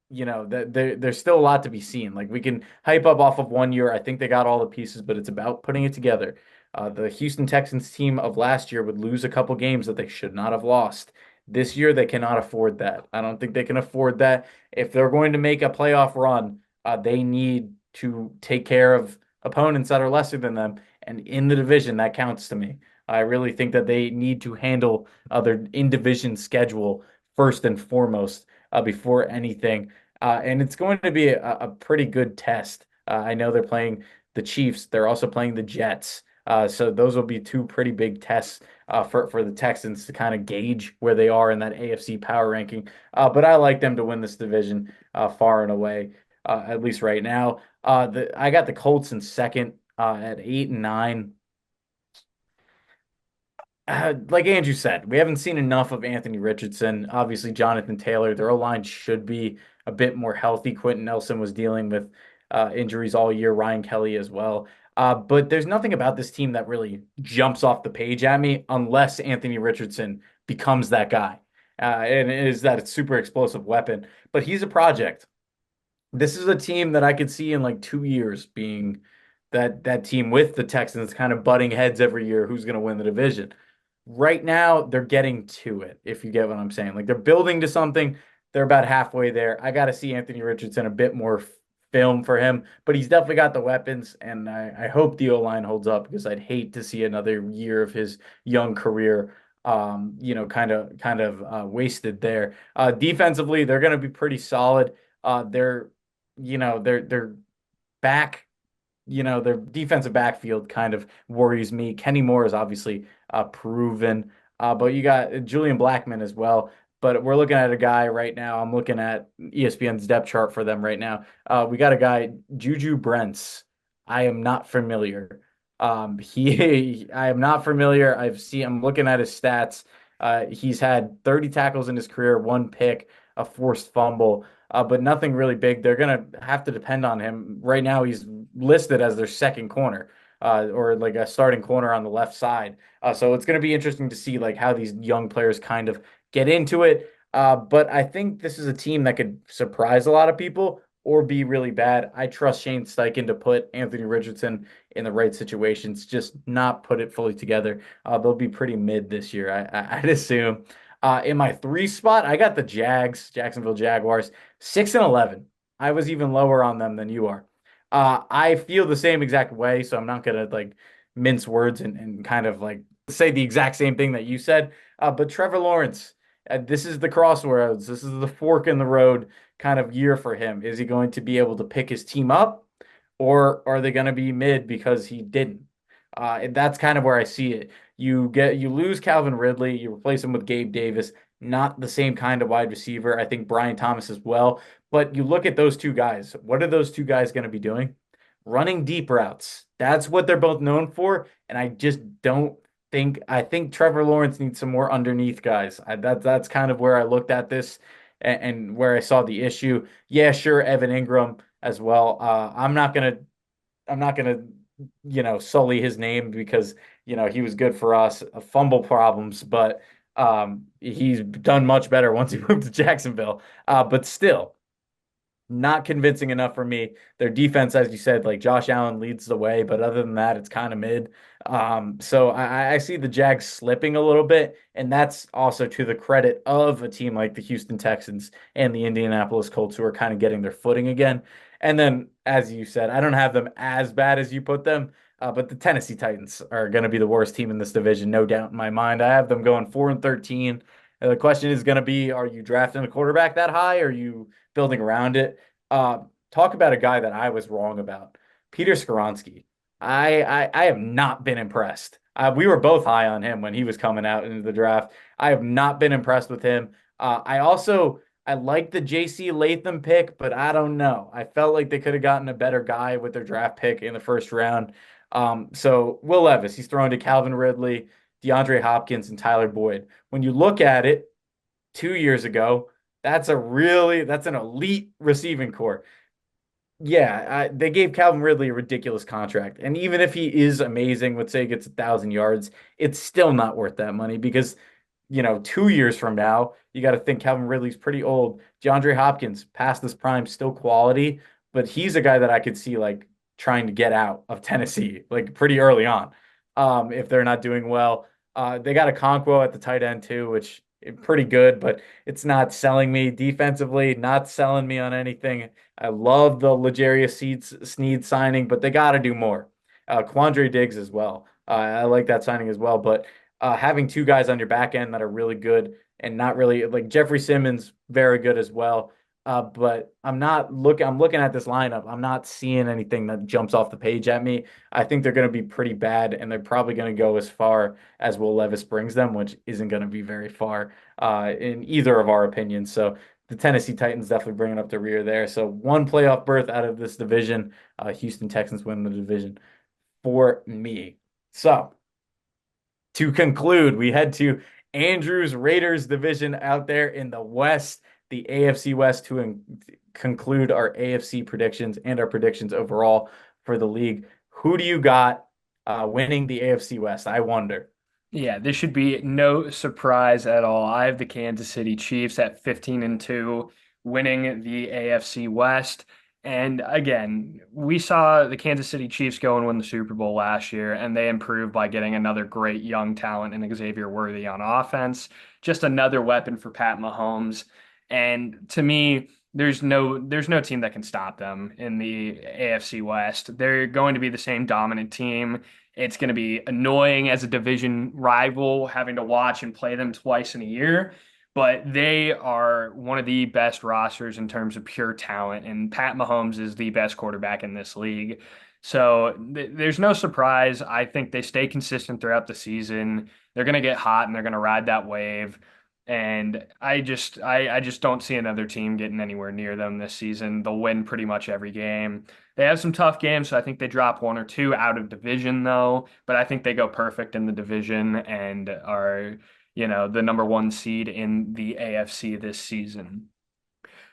Speaker 1: there's still a lot to be seen. Like we can hype up off of one year. I think they got all the pieces, but it's about putting it together. The Houston Texans team of last year would lose a couple games that they should not have lost. This year, they cannot afford that. I don't think they can afford that. If they're going to make a playoff run, they need to take care of opponents that are lesser than them. And in the division, that counts to me. I really think that they need to handle their in-division schedule first and foremost before anything. And it's going to be a pretty good test I know they're playing the Chiefs. They're also playing the Jets. So those will be two pretty big tests for the Texans to kind of gauge where they are in that AFC power ranking. But I like them to win this division far and away, at least right now. I got the Colts in second at 8 and 9. Like Andrew said, we haven't seen enough of Anthony Richardson. Obviously, Jonathan Taylor, their O-line should be a bit more healthy. Quentin Nelson was dealing with injuries all year, Ryan Kelly as well. But there's nothing about this team that really jumps off the page at me unless Anthony Richardson becomes that guy. And it is that super explosive weapon. But he's a project. This is a team that I could see in like 2 years being that team with the Texans kind of butting heads every year who's going to win the division. Right now, they're getting to it, if you get what I'm saying. Like they're building to something. They're about halfway there. I got to see Anthony Richardson a bit more film for him, but he's definitely got the weapons, and I hope the O-line holds up because I'd hate to see another year of his young career kind of wasted there. Defensively, they're going to be pretty solid. They're back. Their defensive backfield kind of worries me. Kenny Moore is obviously proven, but you got Julian Blackman as well. But we're looking at a guy right now. I'm looking at ESPN's depth chart for them right now. We got a guy, Juju Brents. I am not familiar. I am not familiar. I'm looking at his stats. He's had 30 tackles in his career, one pick, a forced fumble, but nothing really big. They're gonna have to depend on him. Right now, he's listed as their second corner, or like a starting corner on the left side. So it's gonna be interesting to see like how these young players kind of get into it. But I think this is a team that could surprise a lot of people or be really bad. I trust Shane Steichen to put Anthony Richardson in the right situations, just not put it fully together. They'll be pretty mid this year, I'd assume. In my three spot, I got the Jacksonville Jaguars, 6 and 11. I was even lower on them than you are. I feel the same exact way, so I'm not gonna like mince words and kind of like say the exact same thing that you said. But Trevor Lawrence, this is the crossroads. This is the fork in the road kind of year for him. Is he going to be able to pick his team up, or are they going to be mid because he didn't? And that's kind of where I see it. You lose Calvin Ridley, you replace him with Gabe Davis, not the same kind of wide receiver. I think Brian Thomas as well. But you look at those two guys. What are those two guys going to be doing? Running deep routes. That's what they're both known for. And I just don't I think Trevor Lawrence needs some more underneath guys. That's kind of where I looked at this and where I saw the issue. Yeah, sure, Evan Ingram as well. I'm not gonna sully his name because he was good for us. Fumble problems, but he's done much better once he moved to Jacksonville. But still, not convincing enough for me. Their defense, as you said, like Josh Allen leads the way, but other than that, it's kind of mid. So I see the Jags slipping a little bit, and that's also to the credit of a team like the Houston Texans and the Indianapolis Colts, who are kind of getting their footing again. And then, as you said, I don't have them as bad as you put them, but the Tennessee Titans are going to be the worst team in this division, no doubt in my mind. I have them going 4-13. And the question is going to be, are you drafting a quarterback that high? Or are you building around it? Uh, Talk about a guy that I was wrong about. Peter Skoronski. I have not been impressed. We were both high on him when he was coming out into the draft. I have not been impressed with him. I like the JC Latham pick, but I don't know. I felt like they could have gotten a better guy with their draft pick in the first round. So Will Levis, he's throwing to Calvin Ridley, DeAndre Hopkins, and Tyler Boyd. When you look at it, 2 years ago, that's an elite receiving core. Yeah, they gave Calvin Ridley a ridiculous contract. And even if he is amazing, let's say he gets 1,000 yards, it's still not worth that money because, 2 years from now, you got to think Calvin Ridley's pretty old. DeAndre Hopkins, past this prime, still quality, but he's a guy that I could see like trying to get out of Tennessee like pretty early on, if they're not doing well. They got a Conquo at the tight end too, which pretty good, but it's not selling me defensively, not selling me on anything. I love the Sneed signing, but they got to do more. Quandre Diggs as well. I like that signing as well, but having two guys on your back end that are really good and not really like Jeffrey Simmons, very good as well. But I'm looking at this lineup. I'm not seeing anything that jumps off the page at me. I think they're going to be pretty bad, and they're probably going to go as far as Will Levis brings them, which isn't going to be very far in either of our opinions. So the Tennessee Titans definitely bringing up the rear there. So one playoff berth out of this division. Houston Texans win the division for me. So to conclude, we head to Andrew's Raiders division out there in the West, the AFC West, to conclude our AFC predictions and our predictions overall for the league. Who do you got winning the AFC West? I wonder.
Speaker 2: Yeah, this should be no surprise at all. I have the Kansas City Chiefs at 15-2, winning the AFC West. And again, we saw the Kansas City Chiefs go and win the Super Bowl last year, and they improved by getting another great young talent in Xavier Worthy on offense. Just another weapon for Pat Mahomes. And to me, there's no team that can stop them in the AFC West. They're going to be the same dominant team. It's going to be annoying as a division rival having to watch and play them twice in a year, but they are one of the best rosters in terms of pure talent, and Pat Mahomes is the best quarterback in this league. So there's no surprise. I think they stay consistent throughout the season. They're going to get hot and they're going to ride that wave. And I just don't see another team getting anywhere near them this season. They'll win pretty much every game. They have some tough games, so I think they drop one or two out of division though. But I think they go perfect in the division and are, the number one seed in the AFC this season.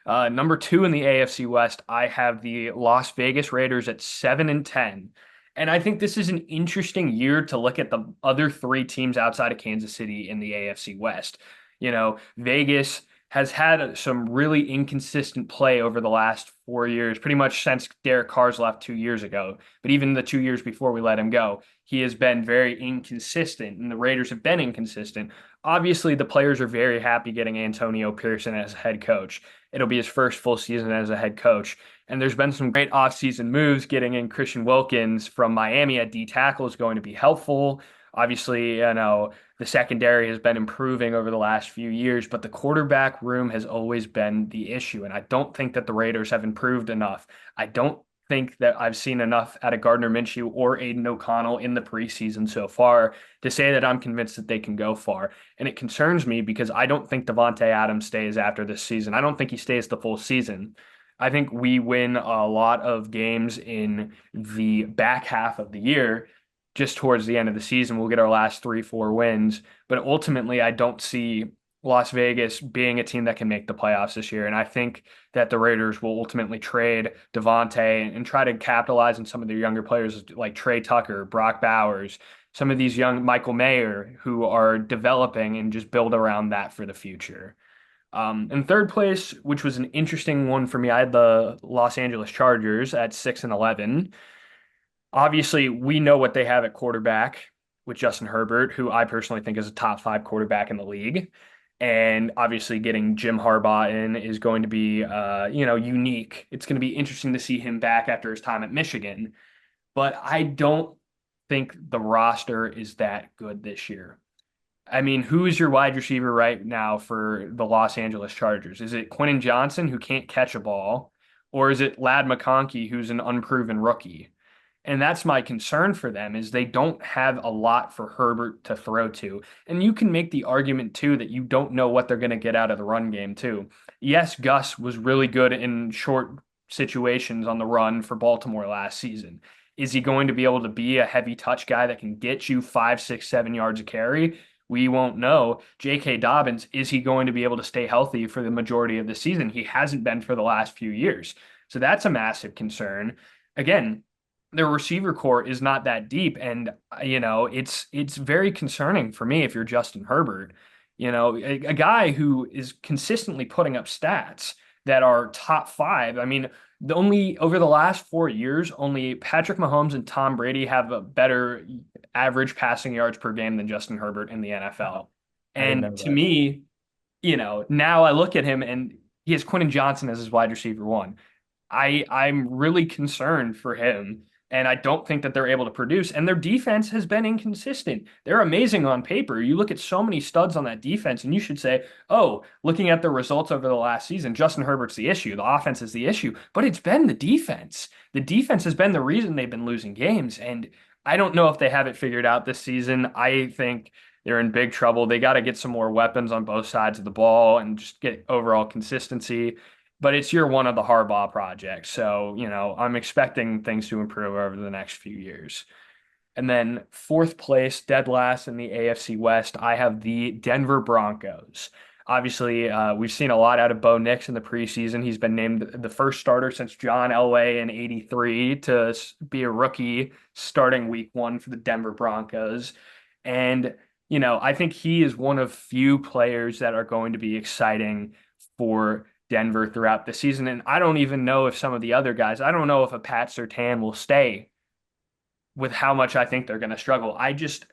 Speaker 2: Number two in the AFC West, I have the Las Vegas Raiders at 7-10. And I think this is an interesting year to look at the other three teams outside of Kansas City in the AFC West. Vegas has had some really inconsistent play over the last 4 years, pretty much since Derek Carr's left 2 years ago. But even the 2 years before we let him go, he has been very inconsistent, and the Raiders have been inconsistent. Obviously, the players are very happy getting Antonio Pearson as head coach. It'll be his first full season as a head coach. And there's been some great offseason moves. Getting in Christian Wilkins from Miami at D tackle is going to be helpful. Obviously, the secondary has been improving over the last few years, but the quarterback room has always been the issue. And I don't think that the Raiders have improved enough. I don't think that I've seen enough out of Gardner Minshew or Aiden O'Connell in the preseason so far to say that I'm convinced that they can go far. And it concerns me because I don't think Devontae Adams stays after this season. I don't think he stays the full season. I think we win a lot of games in the back half of the year. Just towards the end of the season, we'll get our last 3, 4 wins. But ultimately, I don't see Las Vegas being a team that can make the playoffs this year. And I think that the Raiders will ultimately trade Devontae and try to capitalize on some of their younger players like Trey Tucker, Brock Bowers, some of these young Michael Mayer who are developing and just build around that for the future. In third place, which was an interesting one for me, I had the Los Angeles Chargers at 6-11. Obviously, we know what they have at quarterback with Justin Herbert, who I personally think is a top five quarterback in the league. And obviously, getting Jim Harbaugh in is going to be, unique. It's going to be interesting to see him back after his time at Michigan. But I don't think the roster is that good this year. I mean, who is your wide receiver right now for the Los Angeles Chargers? Is it Quentin Johnson, who can't catch a ball, or is it Lad McConkey, who's an unproven rookie? And that's my concern for them is they don't have a lot for Herbert to throw to. And you can make the argument too that you don't know what they're going to get out of the run game too. Yes, Gus was really good in short situations on the run for Baltimore last season. Is he going to be able to be a heavy touch guy that can get you 5, 6, 7 yards a carry? We won't know. J.K. Dobbins, is he going to be able to stay healthy for the majority of the season? He hasn't been for the last few years. So that's a massive concern. Again, their receiver core is not that deep, and it's very concerning for me if you're Justin Herbert. A guy who is consistently putting up stats that are top five. I mean, the only over the last 4 years, only Patrick Mahomes and Tom Brady have a better average passing yards per game than Justin Herbert in the
Speaker 1: Wow,
Speaker 2: NFL.
Speaker 1: I didn't
Speaker 2: And
Speaker 1: know
Speaker 2: to
Speaker 1: that.
Speaker 2: me, now I look at him and he has Quentin Johnson as his wide receiver one. I'm really concerned for him And I don't think that they're able to produce. And their defense has been inconsistent. They're amazing on paper. You look at so many studs on that defense, and you should say, oh, looking at the results over the last season, Justin Herbert's the issue. The offense is the issue. But it's been the defense. The defense has been the reason they've been losing games. And I don't know if they have it figured out this season. I think they're in big trouble. They got to get some more weapons on both sides of the ball and just get overall consistency. But it's year one of the Harbaugh project. So, I'm expecting things to improve over the next few years. And then fourth place, dead last in the AFC West, I have the Denver Broncos. Obviously, we've seen a lot out of Bo Nix in the preseason. He's been named the first starter since John Elway in '83 to be a rookie starting week one for the Denver Broncos. And, I think he is one of few players that are going to be exciting for Denver throughout the season. And I don't even know if some of the other guys, I don't know if a Pat Surtain will stay with how much I think they're going to struggle. I just,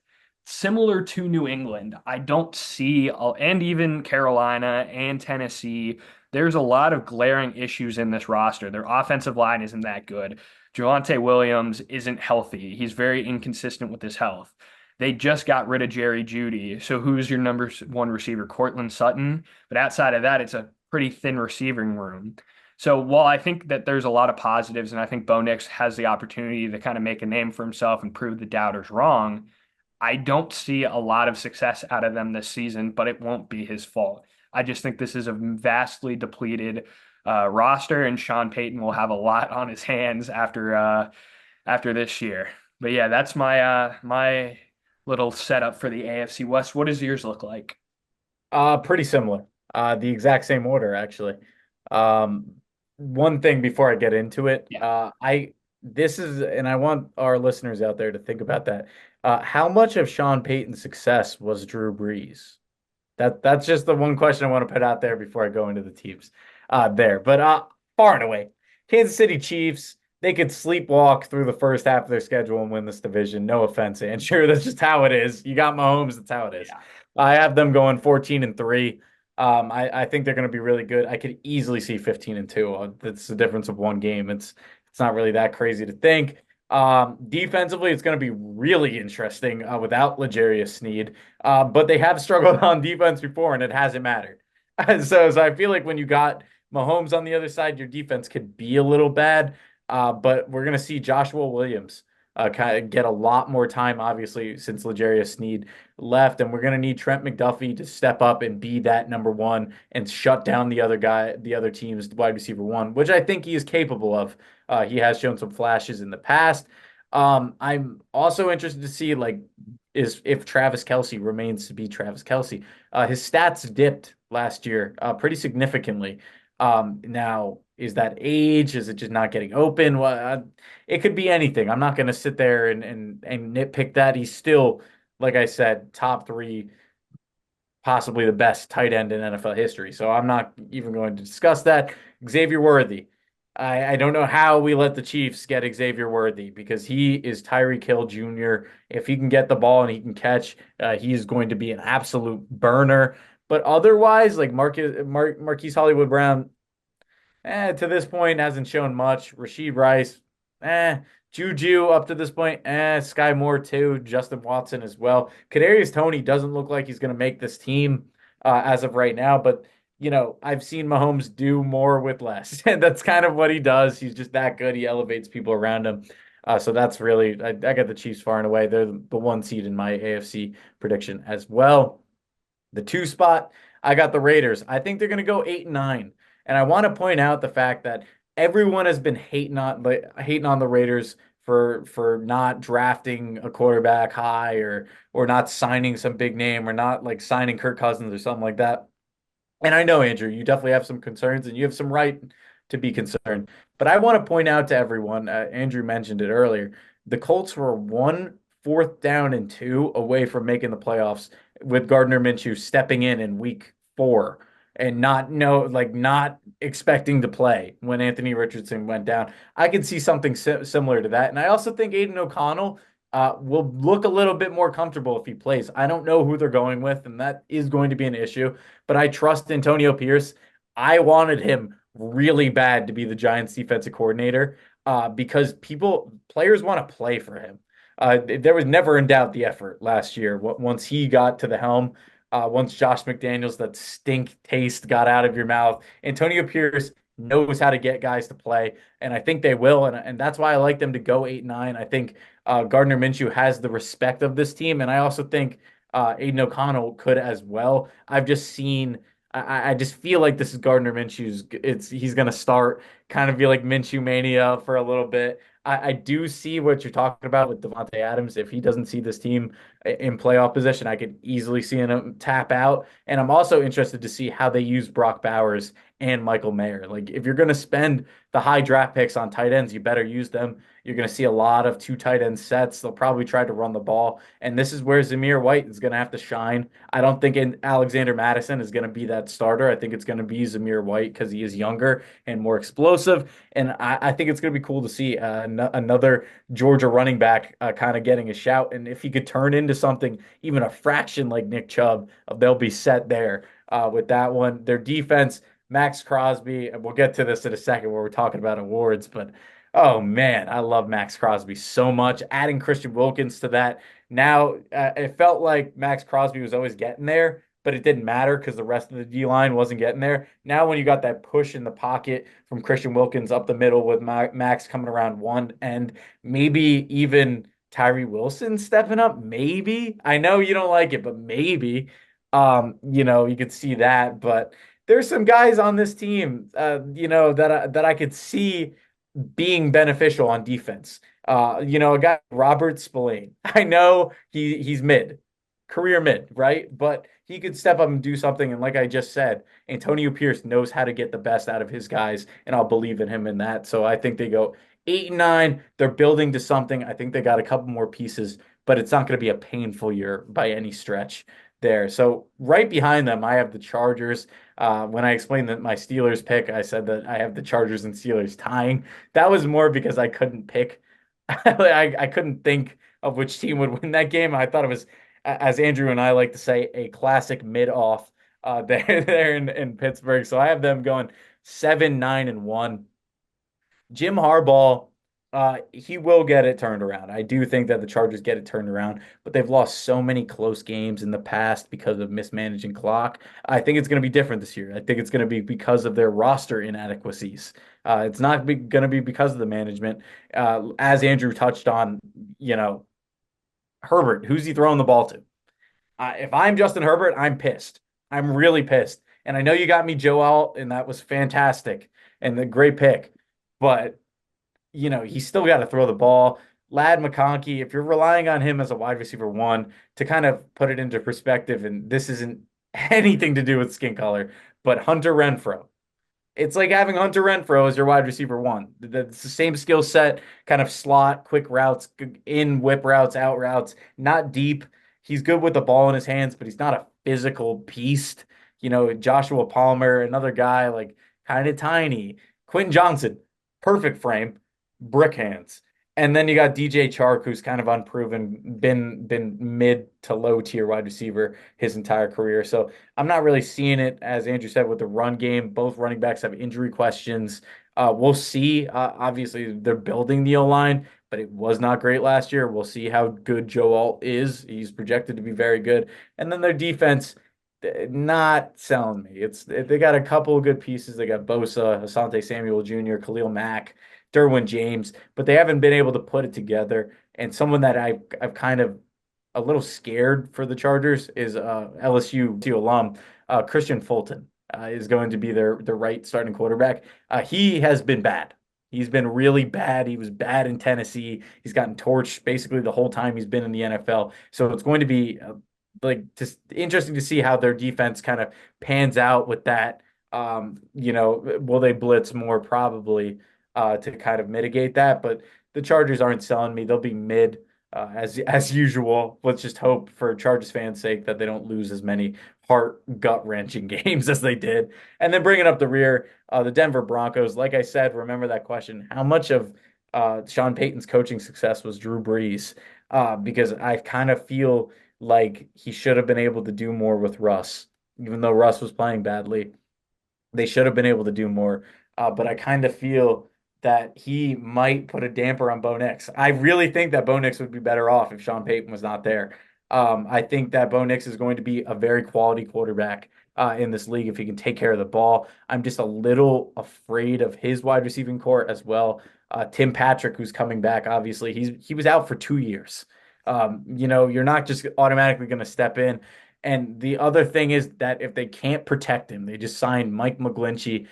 Speaker 2: similar to New England, I don't see, and even Carolina and Tennessee, there's a lot of glaring issues in this roster. Their offensive line isn't that good. Javonte Williams isn't healthy. He's very inconsistent with his health. They just got rid of Jerry Jeudy. So who's your number one receiver? Cortland Sutton. But outside of that, it's a pretty thin receiving room. So while I think that there's a lot of positives, and I think Bo Nix has the opportunity to kind of make a name for himself and prove the doubters wrong, I don't see a lot of success out of them this season, but it won't be his fault. I just think this is a vastly depleted roster, and Sean Payton will have a lot on his hands after this year. But yeah, that's my little setup for the AFC West. What does yours look like?
Speaker 1: Pretty similar. The exact same order, actually. Um, One thing before I get into it,
Speaker 2: Yeah.
Speaker 1: this is, and I want our listeners out there to think about that. How much of Sean Payton's success was Drew Brees? That's just the one question I want to put out there before I go into the teams there. But far and away, Kansas City Chiefs, they could sleepwalk through the first half of their schedule and win this division. No offense, Andrew. That's just how it is. You got Mahomes, that's how it is.
Speaker 2: Yeah.
Speaker 1: I have them going 14-3. I think they're going to be really good. I could easily see 15-2. That's the difference of one game. It's not really that crazy to think. Defensively, it's going to be really interesting without L'Jarius Sneed. But they have struggled on defense before, and it hasn't mattered. So I feel like when you got Mahomes on the other side, your defense could be a little bad. But we're going to see Joshua Williams kind of get a lot more time, obviously, since L'Jarius Sneed left. And we're going to need Trent McDuffie to step up and be that number one and shut down the other team's wide receiver one, which I think he is capable of. He has shown some flashes in the past. I'm also interested to see is if Travis Kelce remains to be Travis Kelce. His stats dipped last year pretty significantly. Now, is that age? Is it just not getting open? Well, it could be anything. I'm not going to sit there and nitpick that. He's still, like I said, top three, possibly the best tight end in NFL history. So I'm not even going to discuss that. Xavier Worthy. I don't know how we let the Chiefs get Xavier Worthy because he is Tyreek Hill Jr. If he can get the ball and he can catch, he is going to be an absolute burner. But otherwise, like Marquise Hollywood Brown, to this point hasn't shown much. Rasheed Rice, Juju up to this point, Sky Moore too, Justin Watson as well. Kadarius Toney doesn't look like he's going to make this team as of right now, but I've seen Mahomes do more with less, and that's kind of what he does. He's just that good. He elevates people around him. So that's really, I got the Chiefs far and away. They're the one seed in my AFC prediction as well. The two spot, I got the Raiders. I think they're going to go 8-9. And I want to point out the fact that everyone has been hating on the Raiders for not drafting a quarterback high or not signing some big name or not like signing Kirk Cousins or something like that. And I know, Andrew, you definitely have some concerns and you have some right to be concerned. But I want to point out to everyone, Andrew mentioned it earlier, the Colts were 1 4th down and 2 away from making the playoffs with Gardner Minshew stepping in week 4 and not expecting to play when Anthony Richardson went down. I could see something similar to that. And I also think Aiden O'Connell will look a little bit more comfortable if he plays. I don't know who they're going with, and that is going to be an issue. But I trust Antonio Pierce. I wanted him really bad to be the Giants defensive coordinator. because players want to play for him. There was never in doubt the effort last year. Once he got to the helm, once Josh McDaniels, that stink taste got out of your mouth, Antonio Pierce knows how to get guys to play, and I think they will, and that's why I like them to go 8-9. I think Gardner Minshew has the respect of this team, and I also think Aiden O'Connell could as well. I've just seen. I just feel like this is Gardner Minshew's. He's gonna start kind of be like Minshew mania for a little bit. I do see what you're talking about with Devontae Adams. If he doesn't see this team in playoff position, I could easily see him tap out. And I'm also interested to see how they use Brock Bowers and Michael Mayer. Like, if you're going to spend the high draft picks on tight ends, you better use them. You're going to see a lot of two tight end sets. They'll probably try to run the ball. And this is where Zamir White is going to have to shine. I don't think Alexander Madison is going to be that starter. I think it's going to be Zamir White because he is younger and more explosive. And I think it's going to be cool to see another Georgia running back kind of getting a shout. And if he could turn into something, even a fraction like Nick Chubb, they'll be set there with that one. Their defense, Max Crosby, and we'll get to this in a second where we're talking about awards, but oh man, I love Max Crosby so much. Adding Christian Wilkins to that, now it felt like Max Crosby was always getting there, but it didn't matter because the rest of the D line wasn't getting there. Now, when you got that push in the pocket from Christian Wilkins up the middle with Max coming around one end, maybe even Tyree Wilson stepping up, maybe. I know you don't like it, but maybe. You could see that, but there's some guys on this team, that I could see being beneficial on defense. A guy Robert Spillane. I know he's mid, career mid, right? But he could step up and do something. And like I just said, Antonio Pierce knows how to get the best out of his guys, and I'll believe in him in that. So I think they go 8-9. They're building to something. I think they got a couple more pieces, but it's not going to be a painful year by any stretch there. So right behind them, I have the Chargers. When I explained that my Steelers pick, I said that I have the Chargers and Steelers tying. That was more because I couldn't pick. I couldn't think of which team would win that game. I thought it was, as Andrew and I like to say, a classic mid-off there in Pittsburgh. So I have them going 7-9-1. Jim Harbaugh, he will get it turned around. I do think that the Chargers get it turned around, but they've lost so many close games in the past because of mismanaging clock. I think it's going to be different this year. I think it's going to be because of their roster inadequacies. It's not going to be because of the management. As Andrew touched on, Herbert, who's he throwing the ball to? If I'm Justin Herbert, I'm pissed. I'm really pissed. And I know you got me Joe Alt, and that was fantastic and a great pick. But he's still got to throw the ball. Lad McConkey, if you're relying on him as a wide receiver one to kind of put it into perspective, and this isn't anything to do with skin color, but Hunter Renfrow. It's like having Hunter Renfrow as your wide receiver one. It's the same skill set, kind of slot, quick routes, in whip routes, out routes, not deep. He's good with the ball in his hands, but he's not a physical beast. Joshua Palmer, another guy like kind of tiny. Quentin Johnson, perfect frame, brick hands. And then you got DJ Chark, who's kind of unproven, been mid to low tier wide receiver his entire career. So I'm not really seeing it, as Andrew said, with the run game. Both running backs have injury questions. We'll see. Obviously, they're building the O line, but it was not great last year. We'll see how good Joe Alt is. He's projected to be very good. And then their defense, not selling me. They got a couple of good pieces. They got Bosa, Asante Samuel Jr., Khalil Mack, Derwin James, but they haven't been able to put it together. And someone that I've kind of a little scared for the Chargers is LSU alum Christian Fulton is going to be their right starting quarterback. He has been bad. He's been really bad. He was bad in Tennessee. He's gotten torched basically the whole time he's been in the NFL. So it's going to be just interesting to see how their defense kind of pans out with that. Will they blitz more? Probably to kind of mitigate that. But the Chargers aren't selling me. They'll be mid as usual. Let's just hope for Chargers fans' sake that they don't lose as many heart gut wrenching games as they did. And then bringing up the rear, the Denver Broncos. Like I said, remember that question: how much of Sean Payton's coaching success was Drew Brees? Because I kind of feel like he should have been able to do more with Russ, even though Russ was playing badly. They should have been able to do more. But I kind of feel that he might put a damper on Bo Nix. I really think that Bo Nix would be better off if Sean Payton was not there. I think that Bo Nix is going to be a very quality quarterback in this league if he can take care of the ball. I'm just a little afraid of his wide receiving core as well. Tim Patrick, who's coming back, obviously he was out for 2 years. You're not just automatically going to step in. And the other thing is that if they can't protect him, they just signed Mike McGlinchey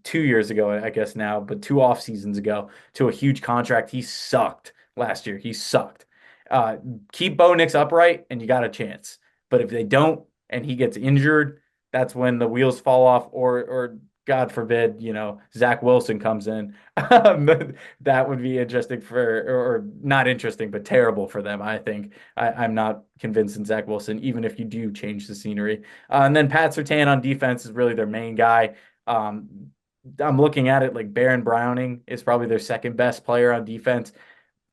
Speaker 1: 2 years ago, I guess now, but two off seasons ago to a huge contract. He sucked last year. He sucked. Uh, Keep Bo Nix upright, and you got a chance. But if they don't, and he gets injured, that's when the wheels fall off, or God forbid, Zach Wilson comes in. That would be interesting or not interesting, but terrible for them. I think I'm not convinced in Zach Wilson, even if you do change the scenery. And then Pat Surtain on defense is really their main guy. Um, I'm looking at it like Baron Browning is probably their second best player on defense.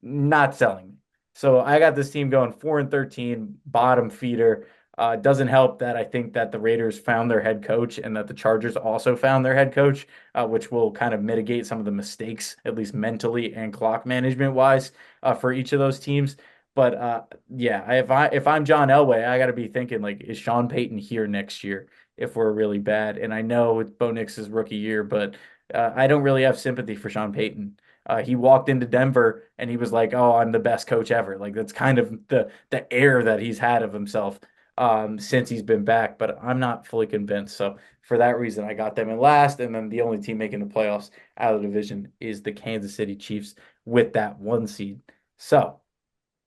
Speaker 1: Not selling me. So I got this team going 4-13, bottom feeder. It doesn't help that I think that the Raiders found their head coach and that the Chargers also found their head coach, which will kind of mitigate some of the mistakes, at least mentally and clock management wise, for each of those teams. But yeah, if I'm John Elway, I got to be thinking like, is Sean Payton here next year if we're really bad? And I know it's Bo Nix's rookie year, but I don't really have sympathy for Sean Payton. He walked into Denver and he was like, "Oh, I'm the best coach ever." Like that's kind of the air that he's had of himself since he's been back. But I'm not fully convinced. So for that reason, I got them in last. And then the only team making the playoffs out of the division is the Kansas City Chiefs with that 1 seed. So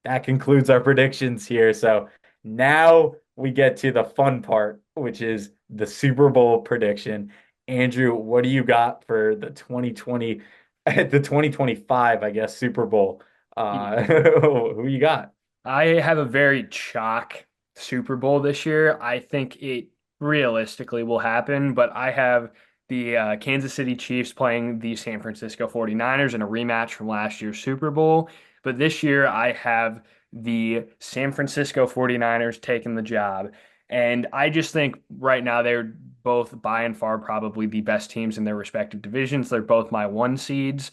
Speaker 1: that concludes our predictions here. So now we get to the fun part, which is the Super Bowl prediction. Andrew, what do you got for the 2020, the 2025, I guess, Super Bowl? Who you got?
Speaker 2: I have a very chalk Super Bowl this year. I think it realistically will happen, but I have the Kansas City Chiefs playing the San Francisco 49ers in a rematch from last year's Super Bowl. But this year I have the San Francisco 49ers taking the job. And I just think right now they're both by and far probably the best teams in their respective divisions. They're both my one seeds.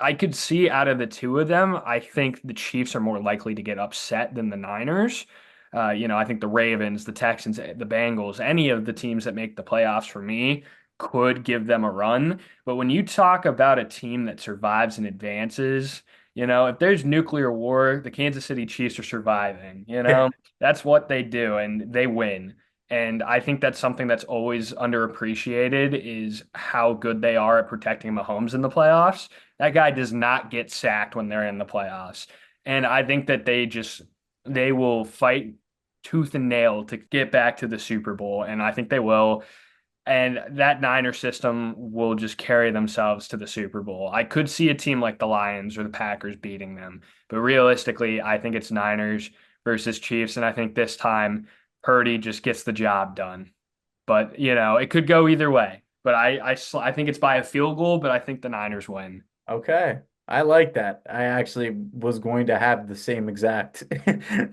Speaker 2: I could see out of the two of them, I think the Chiefs are more likely to get upset than the Niners. I think the Ravens, the Texans, the Bengals, any of the teams that make the playoffs for me could give them a run. But when you talk about a team that survives and advances, if there's nuclear war, the Kansas City Chiefs are surviving. That's what they do, and they win. And I think that's something that's always underappreciated is how good they are at protecting Mahomes in the playoffs. That guy does not get sacked when they're in the playoffs. And I think that they will fight tooth and nail to get back to the Super Bowl. And I think they will. And that Niner system will just carry themselves to the Super Bowl. I could see a team like the Lions or the Packers beating them. But realistically, I think it's Niners versus Chiefs. And I think this time Purdy just gets the job done. But, it could go either way. But I think it's by a field goal, but I think the Niners win.
Speaker 1: Okay. I like that. I actually was going to have the same exact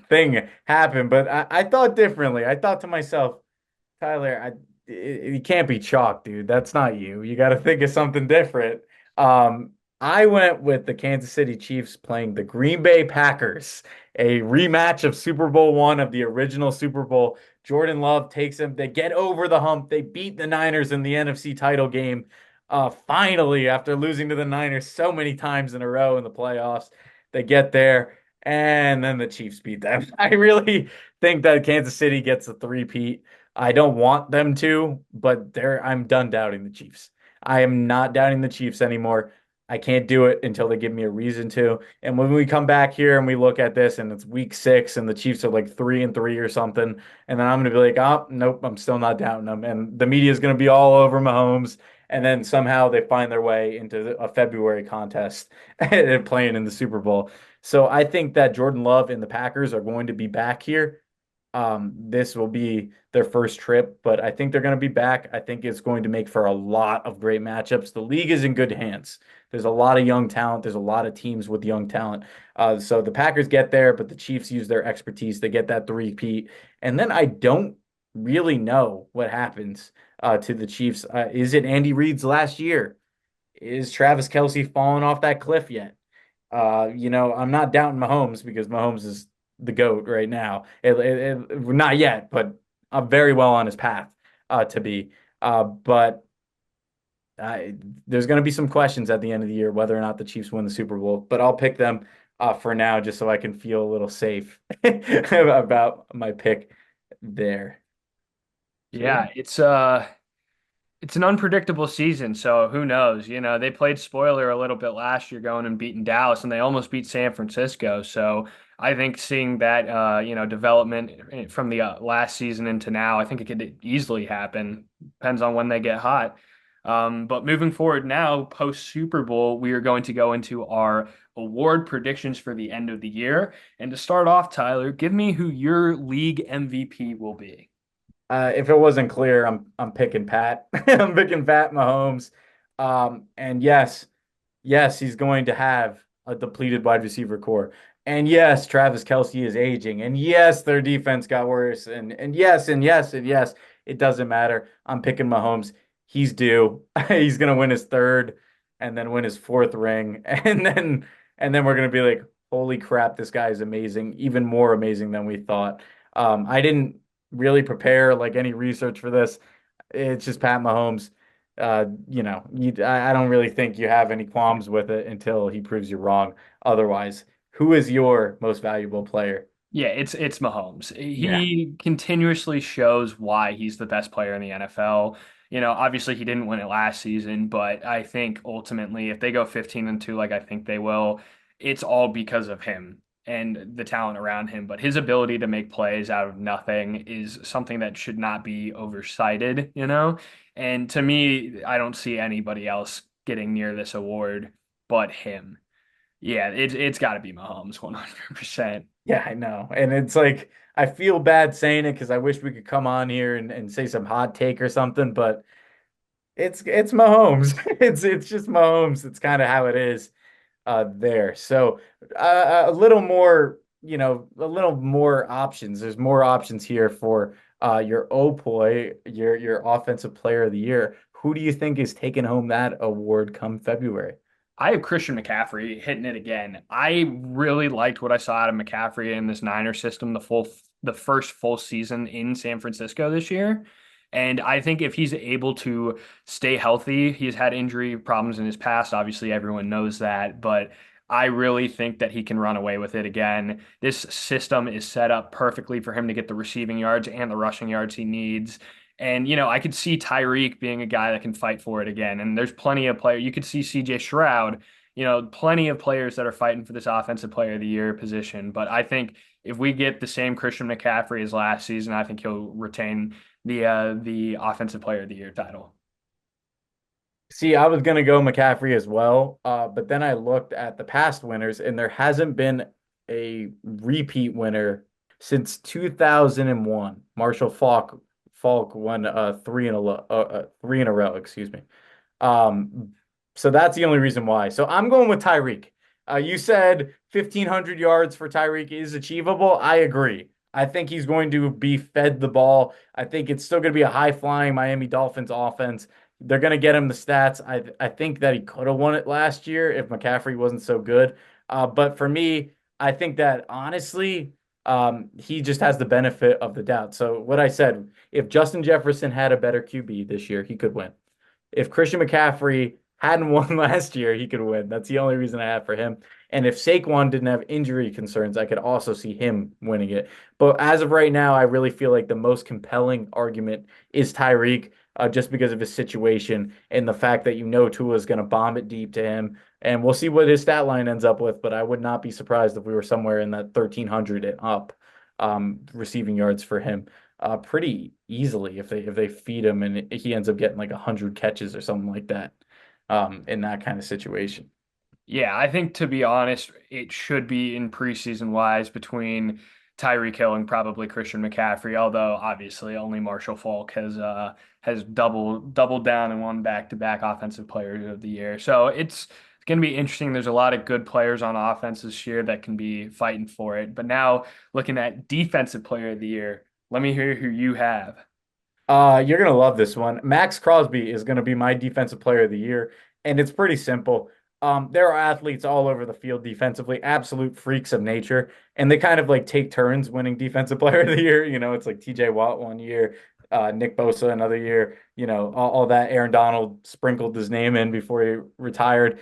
Speaker 1: thing happen, but I thought differently. I thought to myself, Tyler, you can't be chalk, dude. That's not you. You got to think of something different. I went with the Kansas City Chiefs playing the Green Bay Packers, a rematch of Super Bowl one of the original Super Bowl. Jordan Love takes them. They get over the hump. They beat the Niners in the NFC title game. Finally, after losing to the Niners so many times in a row in the playoffs, they get there, and then the Chiefs beat them. I really think that Kansas City gets a three-peat. I don't want them to, but I'm done doubting the Chiefs. I am not doubting the Chiefs anymore. I can't do it until they give me a reason to. And when we come back here and we look at this and it's week 6 and the Chiefs are like 3-3 or something, and then I'm gonna be like, oh nope, I'm still not doubting them. And the media is gonna be all over Mahomes. And then somehow they find their way into a February contest and playing in the Super Bowl. So I think that Jordan Love and the Packers are going to be back here. This will be their first trip, but I think they're going to be back. I think it's going to make for a lot of great matchups. The league is in good hands. There's a lot of young talent. There's a lot of teams with young talent. So the Packers get there, but the Chiefs use their expertise. They get that three-peat. And then I don't really know what happens to the Chiefs. Is it Andy Reid's last year? is Travis Kelce falling off that cliff yet? I'm not doubting Mahomes because Mahomes is the GOAT right now. Not yet, but very well on his path to be. But I, there's going to be some questions at the end of the year whether or not the Chiefs win the Super Bowl. But I'll pick them for now just so I can feel a little safe about my pick there. So yeah.
Speaker 2: Yeah, it's an unpredictable season, so who knows? They played spoiler a little bit last year going and beating Dallas, and they almost beat San Francisco. So I think seeing that, development from the last season into now, I think it could easily happen. Depends on when they get hot. But moving forward now, post Super Bowl, we are going to go into our award predictions for the end of the year. And to start off, Tyler, give me who your league MVP will be.
Speaker 1: If it wasn't clear, I'm picking Pat. I'm picking Pat Mahomes. And yes, he's going to have a depleted wide receiver core. And yes, Travis Kelce is aging. And yes, their defense got worse. And yes, it doesn't matter. I'm picking Mahomes. He's due. He's gonna win his third and then win his fourth ring. And then we're gonna be like, holy crap, this guy is amazing, even more amazing than we thought. I didn't really prepare like any research for this. It's just Pat Mahomes. I don't really think you have any qualms with it until he proves you wrong. Otherwise, who is your most valuable player?
Speaker 2: Yeah, it's Mahomes.
Speaker 1: Yeah.
Speaker 2: He continuously shows why he's the best player in the NFL. Obviously he didn't win it last season, but I think ultimately if they go 15-2 like I think they will, it's all because of him and the talent around him. But his ability to make plays out of nothing is something that should not be oversighted. And to me, I don't see anybody else getting near this award but him. Yeah, it's got to be Mahomes 100%.
Speaker 1: Yeah, I know. And it's like I feel bad saying it because I wish we could come on here and say some hot take or something, but it's Mahomes. It's just Mahomes. It's kind of how it is there. So a little more, a little more options. There's more options here for your Opoy, your offensive player of the year. Who do you think is taking home that award come February?
Speaker 2: I have Christian McCaffrey hitting it again. I really liked what I saw out of McCaffrey in this Niner system, the first full season in San Francisco this year. And I think if he's able to stay healthy, he's had injury problems in his past. Obviously, everyone knows that, but I really think that he can run away with it again. This system is set up perfectly for him to get the receiving yards and the rushing yards he needs. And, I could see Tyreek being a guy that can fight for it again. And there's plenty of players. You could see CJ Stroud, plenty of players that are fighting for this offensive player of the year position. But I think if we get the same Christian McCaffrey as last season, I think he'll retain the offensive player of the year title.
Speaker 1: See, I was gonna go McCaffrey as well, but then I looked at the past winners, and there hasn't been a repeat winner since 2001. Marshall Falk won three in a row, excuse me. Um, so that's the only reason why. So I'm going with Tyreek. You said 1,500 yards for Tyreek is achievable. I agree. I think he's going to be fed the ball. I think it's still going to be a high flying Miami Dolphins offense. They're going to get him the stats. I think that he could have won it last year if McCaffrey wasn't so good. But for me, I think that honestly, he just has the benefit of the doubt. So what I said, if Justin Jefferson had a better QB this year, he could win. If Christian McCaffrey hadn't won last year, he could win. That's the only reason I have for him. And if Saquon didn't have injury concerns, I could also see him winning it. But as of right now, I really feel like the most compelling argument is Tyreek, just because of his situation and the fact that Tua is going to bomb it deep to him. And we'll see what his stat line ends up with, but I would not be surprised if we were somewhere in that 1,300 and up receiving yards for him pretty easily if they feed him and he ends up getting like 100 catches or something like that in that kind of situation.
Speaker 2: Yeah, I think to be honest, it should be in preseason wise between Tyreek Hill and probably Christian McCaffrey, although obviously only Marshall Falk has doubled down and won back-to-back offensive players of the year. So it's going to be interesting. There's a lot of good players on offense this year that can be fighting for it. But now looking at defensive player of the year, let me hear who you have.
Speaker 1: You're gonna love this one. Max Crosby is gonna be my defensive player of the year. and it's pretty simple. There are athletes all over the field defensively, absolute freaks of nature, and they kind of like take turns winning Defensive Player of the Year. It's like TJ Watt one year, Nick Bosa another year, all that. Aaron Donald sprinkled his name in before he retired.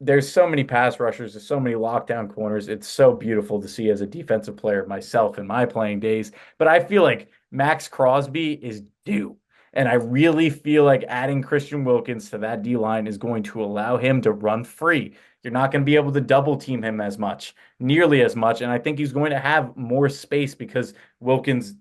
Speaker 1: There's so many pass rushers, there's so many lockdown corners. It's so beautiful to see as a defensive player myself in my playing days. But I feel like Max Crosby is due. And I really feel like adding Christian Wilkins to that D line is going to allow him to run free. You're not going to be able to double team him as much, nearly as much. And I think he's going to have more space because Wilkins,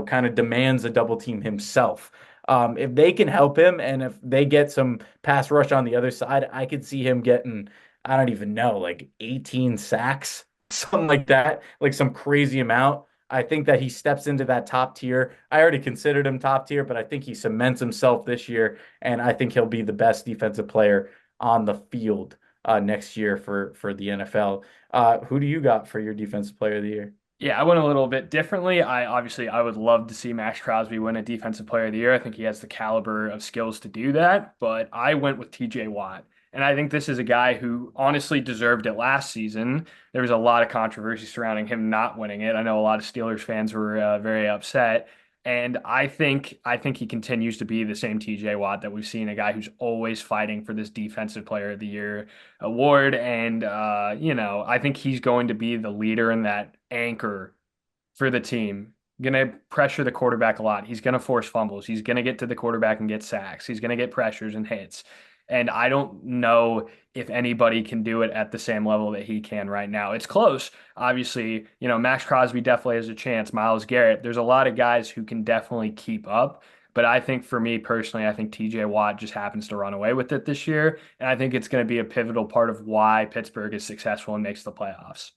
Speaker 1: kind of demands a double team himself. If they can help him and if they get some pass rush on the other side, I could see him getting, I don't even know, like 18 sacks, something like that, like some crazy amount. I think that he steps into that top tier. I already considered him top tier, but I think he cements himself this year, and I think he'll be the best defensive player on the field next year for the NFL. Who do you got for your defensive player of the year?
Speaker 2: Yeah, I went a little bit differently. I would love to see Max Crosby win a Defensive Player of the Year. I think he has the caliber of skills to do that, but I went with TJ Watt. And I think this is a guy who honestly deserved it last season. There was a lot of controversy surrounding him not winning it. I know a lot of Steelers fans were very upset. And I think he continues to be the same TJ Watt that we've seen, a guy who's always fighting for this Defensive Player of the Year award. And I think he's going to be the leader and that anchor for the team. Going to pressure the quarterback a lot. He's going to force fumbles. He's going to get to the quarterback and get sacks. He's going to get pressures and hits. And I don't know if anybody can do it at the same level that he can right now. It's close. Obviously, Max Crosby definitely has a chance. Myles Garrett, there's a lot of guys who can definitely keep up. But I think for me personally, I think TJ Watt just happens to run away with it this year. And I think it's going to be a pivotal part of why Pittsburgh is successful and makes the playoffs.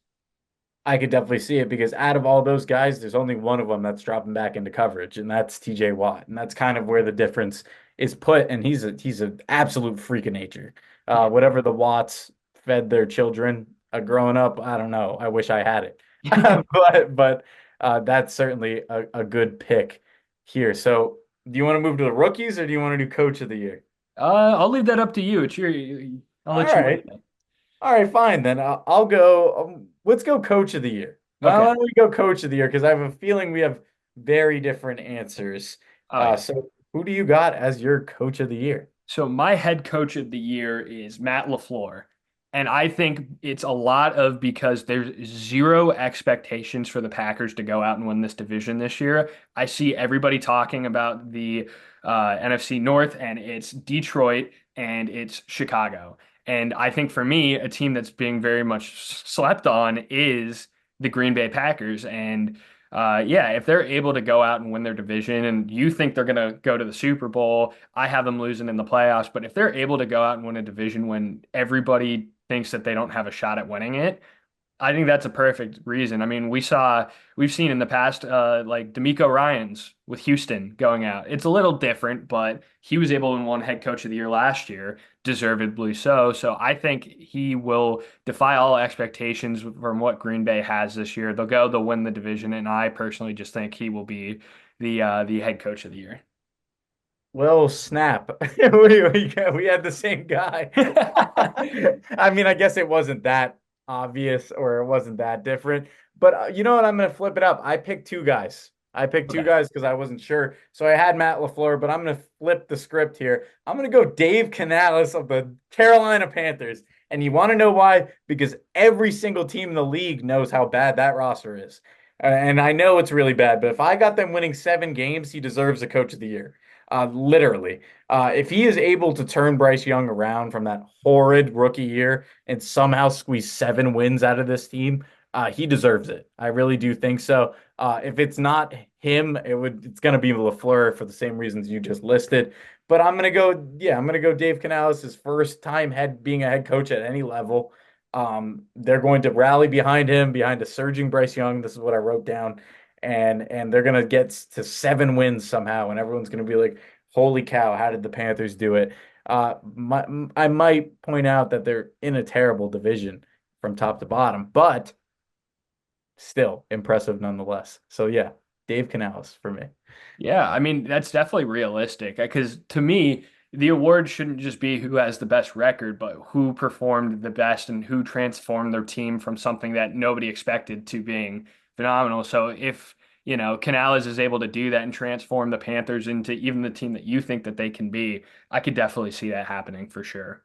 Speaker 1: I could definitely see it because out of all those guys, there's only one of them that's dropping back into coverage, and that's TJ Watt. And that's kind of where the difference is put. And he's an absolute freak of nature.
Speaker 2: Yeah.
Speaker 1: Whatever the Watts fed their children growing up, I don't know. I wish I had it. But that's certainly a good pick here. So do you want to move to the rookies or do you want to do coach of the year?
Speaker 2: I'll leave that up to you. I'll
Speaker 1: All
Speaker 2: let you win
Speaker 1: right.
Speaker 2: that.
Speaker 1: All right, fine then. I'll go. Let's go coach of the year. Why
Speaker 2: Okay.
Speaker 1: don't we go coach of the year? Because I have a feeling we have very different answers.
Speaker 2: Oh yeah.
Speaker 1: So who do you got as your coach of the year?
Speaker 2: So my head coach of the year is Matt LaFleur. And I think it's a lot of because there's zero expectations for the Packers to go out and win this division this year. I see everybody talking about the NFC North, and it's Detroit and it's Chicago. And I think for me, a team that's being very much slept on is the Green Bay Packers. And yeah, if they're able to go out and win their division and you think they're going to go to the Super Bowl, I have them losing in the playoffs. But if they're able to go out and win a division when everybody thinks that they don't have a shot at winning it, I think that's a perfect reason. I mean, we've seen in the past, like D'Amico Ryans with Houston going out. It's a little different, but he was able to win head coach of the year last year, deservedly so. So I think he will defy all expectations from what Green Bay has this year. They'll win the division, and I personally just think he will be the head coach of the year.
Speaker 1: Well, snap. We had the same guy. I mean, I guess it wasn't that obvious or it wasn't that different. But you know what? I'm going to flip it up. I picked two guys. I picked two
Speaker 2: Okay.
Speaker 1: guys because I wasn't sure. So I had Matt LaFleur, but I'm going to flip the script here. I'm going to go Dave Canales of the Carolina Panthers. And you want to know why? Because every single team in the league knows how bad that roster is. And I know it's really bad, but if I got them winning 7 games, he deserves a coach of the year. Literally. If he is able to turn Bryce Young around from that horrid rookie year and somehow squeeze 7 wins out of this team, he deserves it. I really do think so. If it's not him, it's gonna be LaFleur for the same reasons you just listed. But I'm gonna go Dave Canales, his first time being a head coach at any level. They're going to rally behind him, behind a surging Bryce Young. This is what I wrote down, and they're gonna get to 7 wins somehow, and everyone's gonna be like, "Holy cow, how did the Panthers do it?" I might point out that they're in a terrible division from top to bottom, but still impressive nonetheless. So yeah, Dave Canales for me.
Speaker 2: Yeah, I mean, that's definitely realistic because to me, the award shouldn't just be who has the best record, but who performed the best and who transformed their team from something that nobody expected to being phenomenal. So if, Canales is able to do that and transform the Panthers into even the team that you think that they can be, I could definitely see that happening for sure.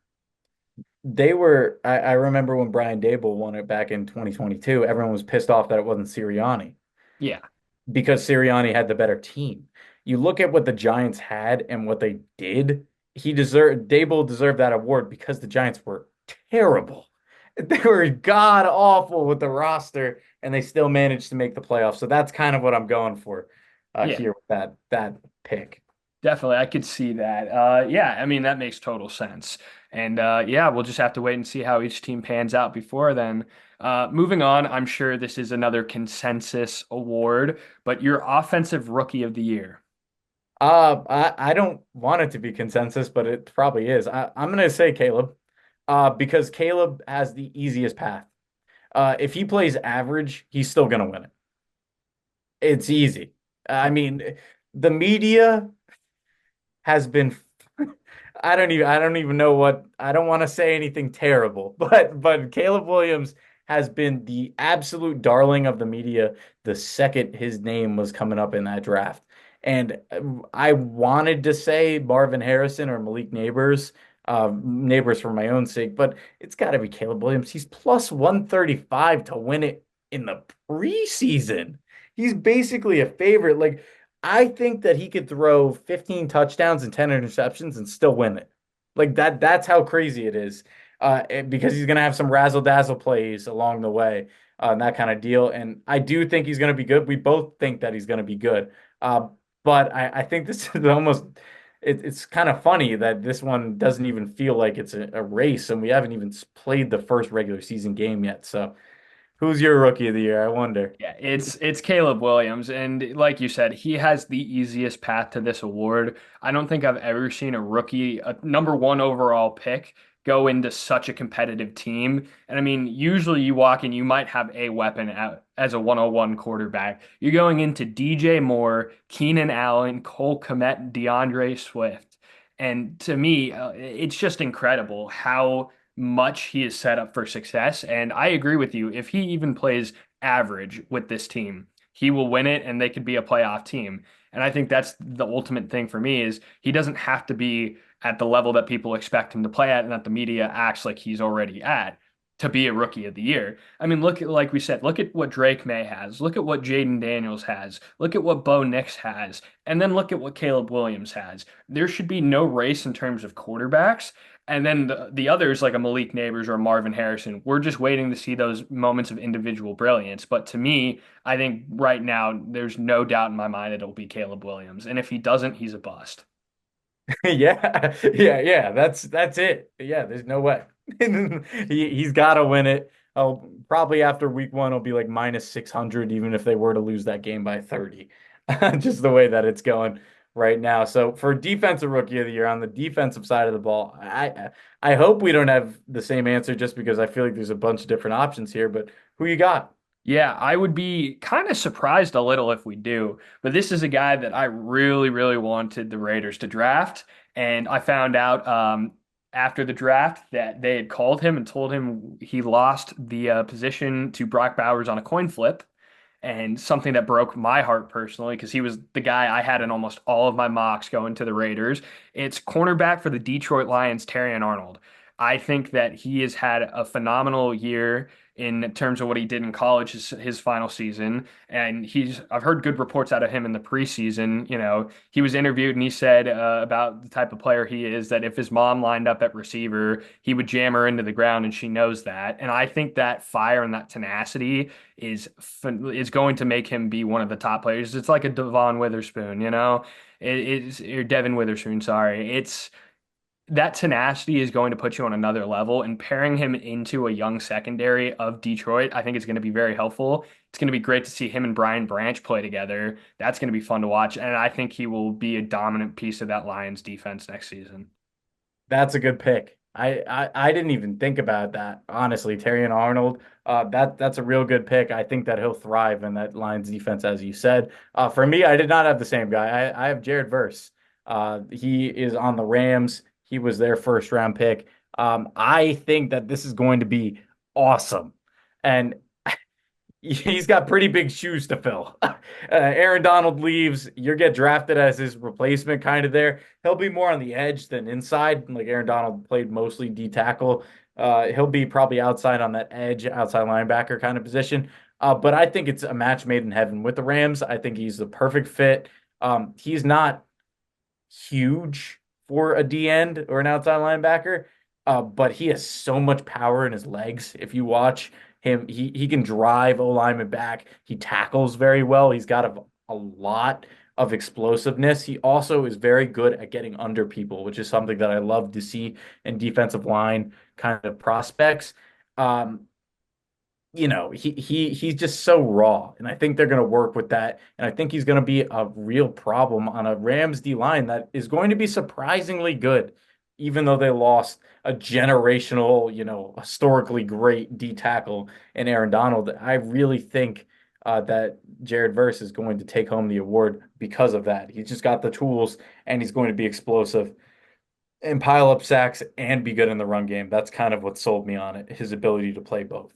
Speaker 1: I remember when Brian Dable won it back in 2022, everyone was pissed off that it wasn't Sirianni
Speaker 2: Yeah.
Speaker 1: because Sirianni had the better team. You look at what the Giants had and what they did, Dable deserved that award because the Giants were terrible. They were god awful with the roster and they still managed to make the playoffs. So that's kind of what I'm going for
Speaker 2: Yeah.
Speaker 1: here with that pick.
Speaker 2: Definitely, I could see that. Yeah, I mean that makes total sense. And yeah, we'll just have to wait and see how each team pans out before then. Moving on, I'm sure this is another consensus award, but your offensive rookie of the year.
Speaker 1: I don't want it to be consensus, but it probably is. I'm gonna say Caleb, because Caleb has the easiest path. If he plays average, he's still gonna win it. It's easy. I mean, the media has been I don't even know what I don't want to say anything terrible, but Caleb Williams has been the absolute darling of the media the second his name was coming up in that draft. And I wanted to say Marvin Harrison or Malik Neighbors, Neighbors for my own sake, but it's got to be Caleb Williams. He's plus 135 to win it in the preseason. He's basically a favorite. Like I think that he could throw 15 touchdowns and 10 interceptions and still win it. Like that's how crazy it is. Because he's gonna have some razzle dazzle plays along the way, and that kind of deal. And I do think he's gonna be good. We both think that he's gonna be good. But I think this is almost it's kind of funny that this one doesn't even feel like it's a race, and we haven't even played the first regular season game yet. So who's your rookie of the year? I wonder.
Speaker 2: Yeah, it's Caleb Williams, and like you said, he has the easiest path to this award. I don't think I've ever seen a rookie, a number one overall pick, go into such a competitive team. And I mean, usually you walk in, you might have a weapon as a 101 quarterback. You're going into DJ Moore, Keenan Allen, Cole Kmet, DeAndre Swift, and to me, it's just incredible how much he is set up for success. And I agree with you. If he even plays average with this team. He will win it and they could be a playoff team. And I think that's the ultimate thing for me is he doesn't have to be at the level that people expect him to play at and that the media acts like he's already at to be a rookie of the year. I mean, look at like we said, look at what Drake May has, look at what Jaden Daniels has, look at what Bo Nix has, and then look at what Caleb Williams has. There should be no race in terms of quarterbacks. And then the others, like a Malik Neighbors or a Marvin Harrison, we're just waiting to see those moments of individual brilliance. But to me, I think right now, there's no doubt in my mind it'll be Caleb Williams. And if he doesn't, he's a bust.
Speaker 1: Yeah. That's it. Yeah, there's no way. He's got to win it. Oh, probably after week one, it'll be like minus 600, even if they were to lose that game by 30. Just the way that it's going right now. So for defensive rookie of the year on the defensive side of the ball, I hope we don't have the same answer just because I feel like there's a bunch of different options here. But who you got?
Speaker 2: Yeah, I would be kind of surprised a little if we do, but this is a guy that I really, really wanted the Raiders to draft. And I found out after the draft that they had called him and told him he lost the position to Brock Bowers on a coin flip. And something that broke my heart personally, because he was the guy I had in almost all of my mocks going to the Raiders. It's cornerback for the Detroit Lions, Terrion Arnold. I think that he has had a phenomenal year in terms of what he did in college, his final season. And I've heard good reports out of him in the preseason. He was interviewed and he said about the type of player he is that if his mom lined up at receiver, he would jam her into the ground, and she knows that. And I think that fire and that tenacity is going to make him be one of the top players. It's like a Devon Witherspoon, it's or Devin Witherspoon, sorry. It's that tenacity is going to put you on another level, and pairing him into a young secondary of Detroit, I think is going to be very helpful. It's going to be great to see him and Brian Branch play together. That's going to be fun to watch, and I think he will be a dominant piece of that Lions defense next season.
Speaker 1: That's a good pick. I didn't even think about that, honestly. Terry and Arnold, that's a real good pick. I think that he'll thrive in that Lions defense, as you said. For me, I did not have the same guy. I have Jared Verse. He is on the Rams. He was their first round pick. I think that this is going to be awesome. And he's got pretty big shoes to fill. Aaron Donald leaves. You get drafted as his replacement, kind of there. He'll be more on the edge than inside. Like Aaron Donald played mostly D tackle. He'll be probably outside on that edge, outside linebacker kind of position. But I think it's a match made in heaven with the Rams. I think he's the perfect fit. He's not huge for a D end or an outside linebacker, but he has so much power in his legs. If you watch him, he can drive O lineman back. He tackles very well. He's got a lot of explosiveness. He also is very good at getting under people, which is something that I love to see in defensive line kind of prospects. Um, he's just so raw, and I think they're going to work with that. And I think he's going to be a real problem on a Rams D line that is going to be surprisingly good, even though they lost a generational, historically great D tackle in Aaron Donald. I really think that Jared Verse is going to take home the award because of that. He's just got the tools, and he's going to be explosive and pile up sacks and be good in the run game. That's kind of what sold me on it, his ability to play both.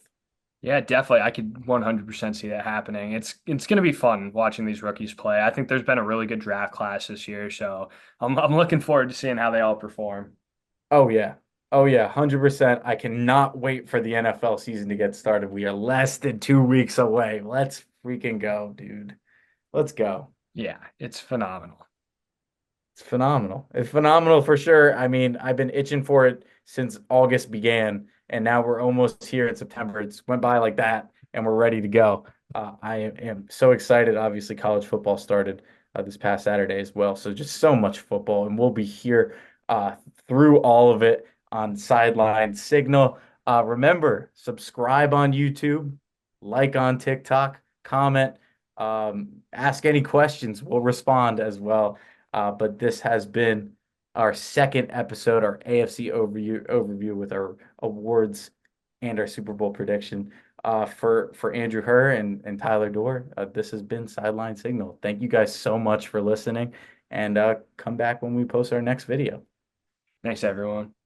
Speaker 2: Yeah, definitely. I could 100% see that happening. It's going to be fun watching these rookies play. I think there's been a really good draft class this year, so I'm looking forward to seeing how they all perform.
Speaker 1: Oh yeah. Oh yeah, 100%. I cannot wait for the NFL season to get started. We are less than 2 weeks away. Let's freaking go, dude. Let's go.
Speaker 2: Yeah, it's phenomenal.
Speaker 1: It's phenomenal. It's phenomenal for sure. I mean, I've been itching for it since August began, and now we're almost here in September. It's went by like that, and we're ready to go. I am so excited. Obviously, college football started this past Saturday as well. So just so much football, and we'll be here uh, through all of it on Sideline Signal. Remember, subscribe on YouTube, like on TikTok, comment, ask any questions. We'll respond as well. But this has been our second episode, our AFC overview with our awards and our Super Bowl prediction. For Andrew Herr and Tyler Dorr, this has been Sideline Signal. Thank you guys so much for listening, and come back when we post our next video.
Speaker 2: Thanks, everyone.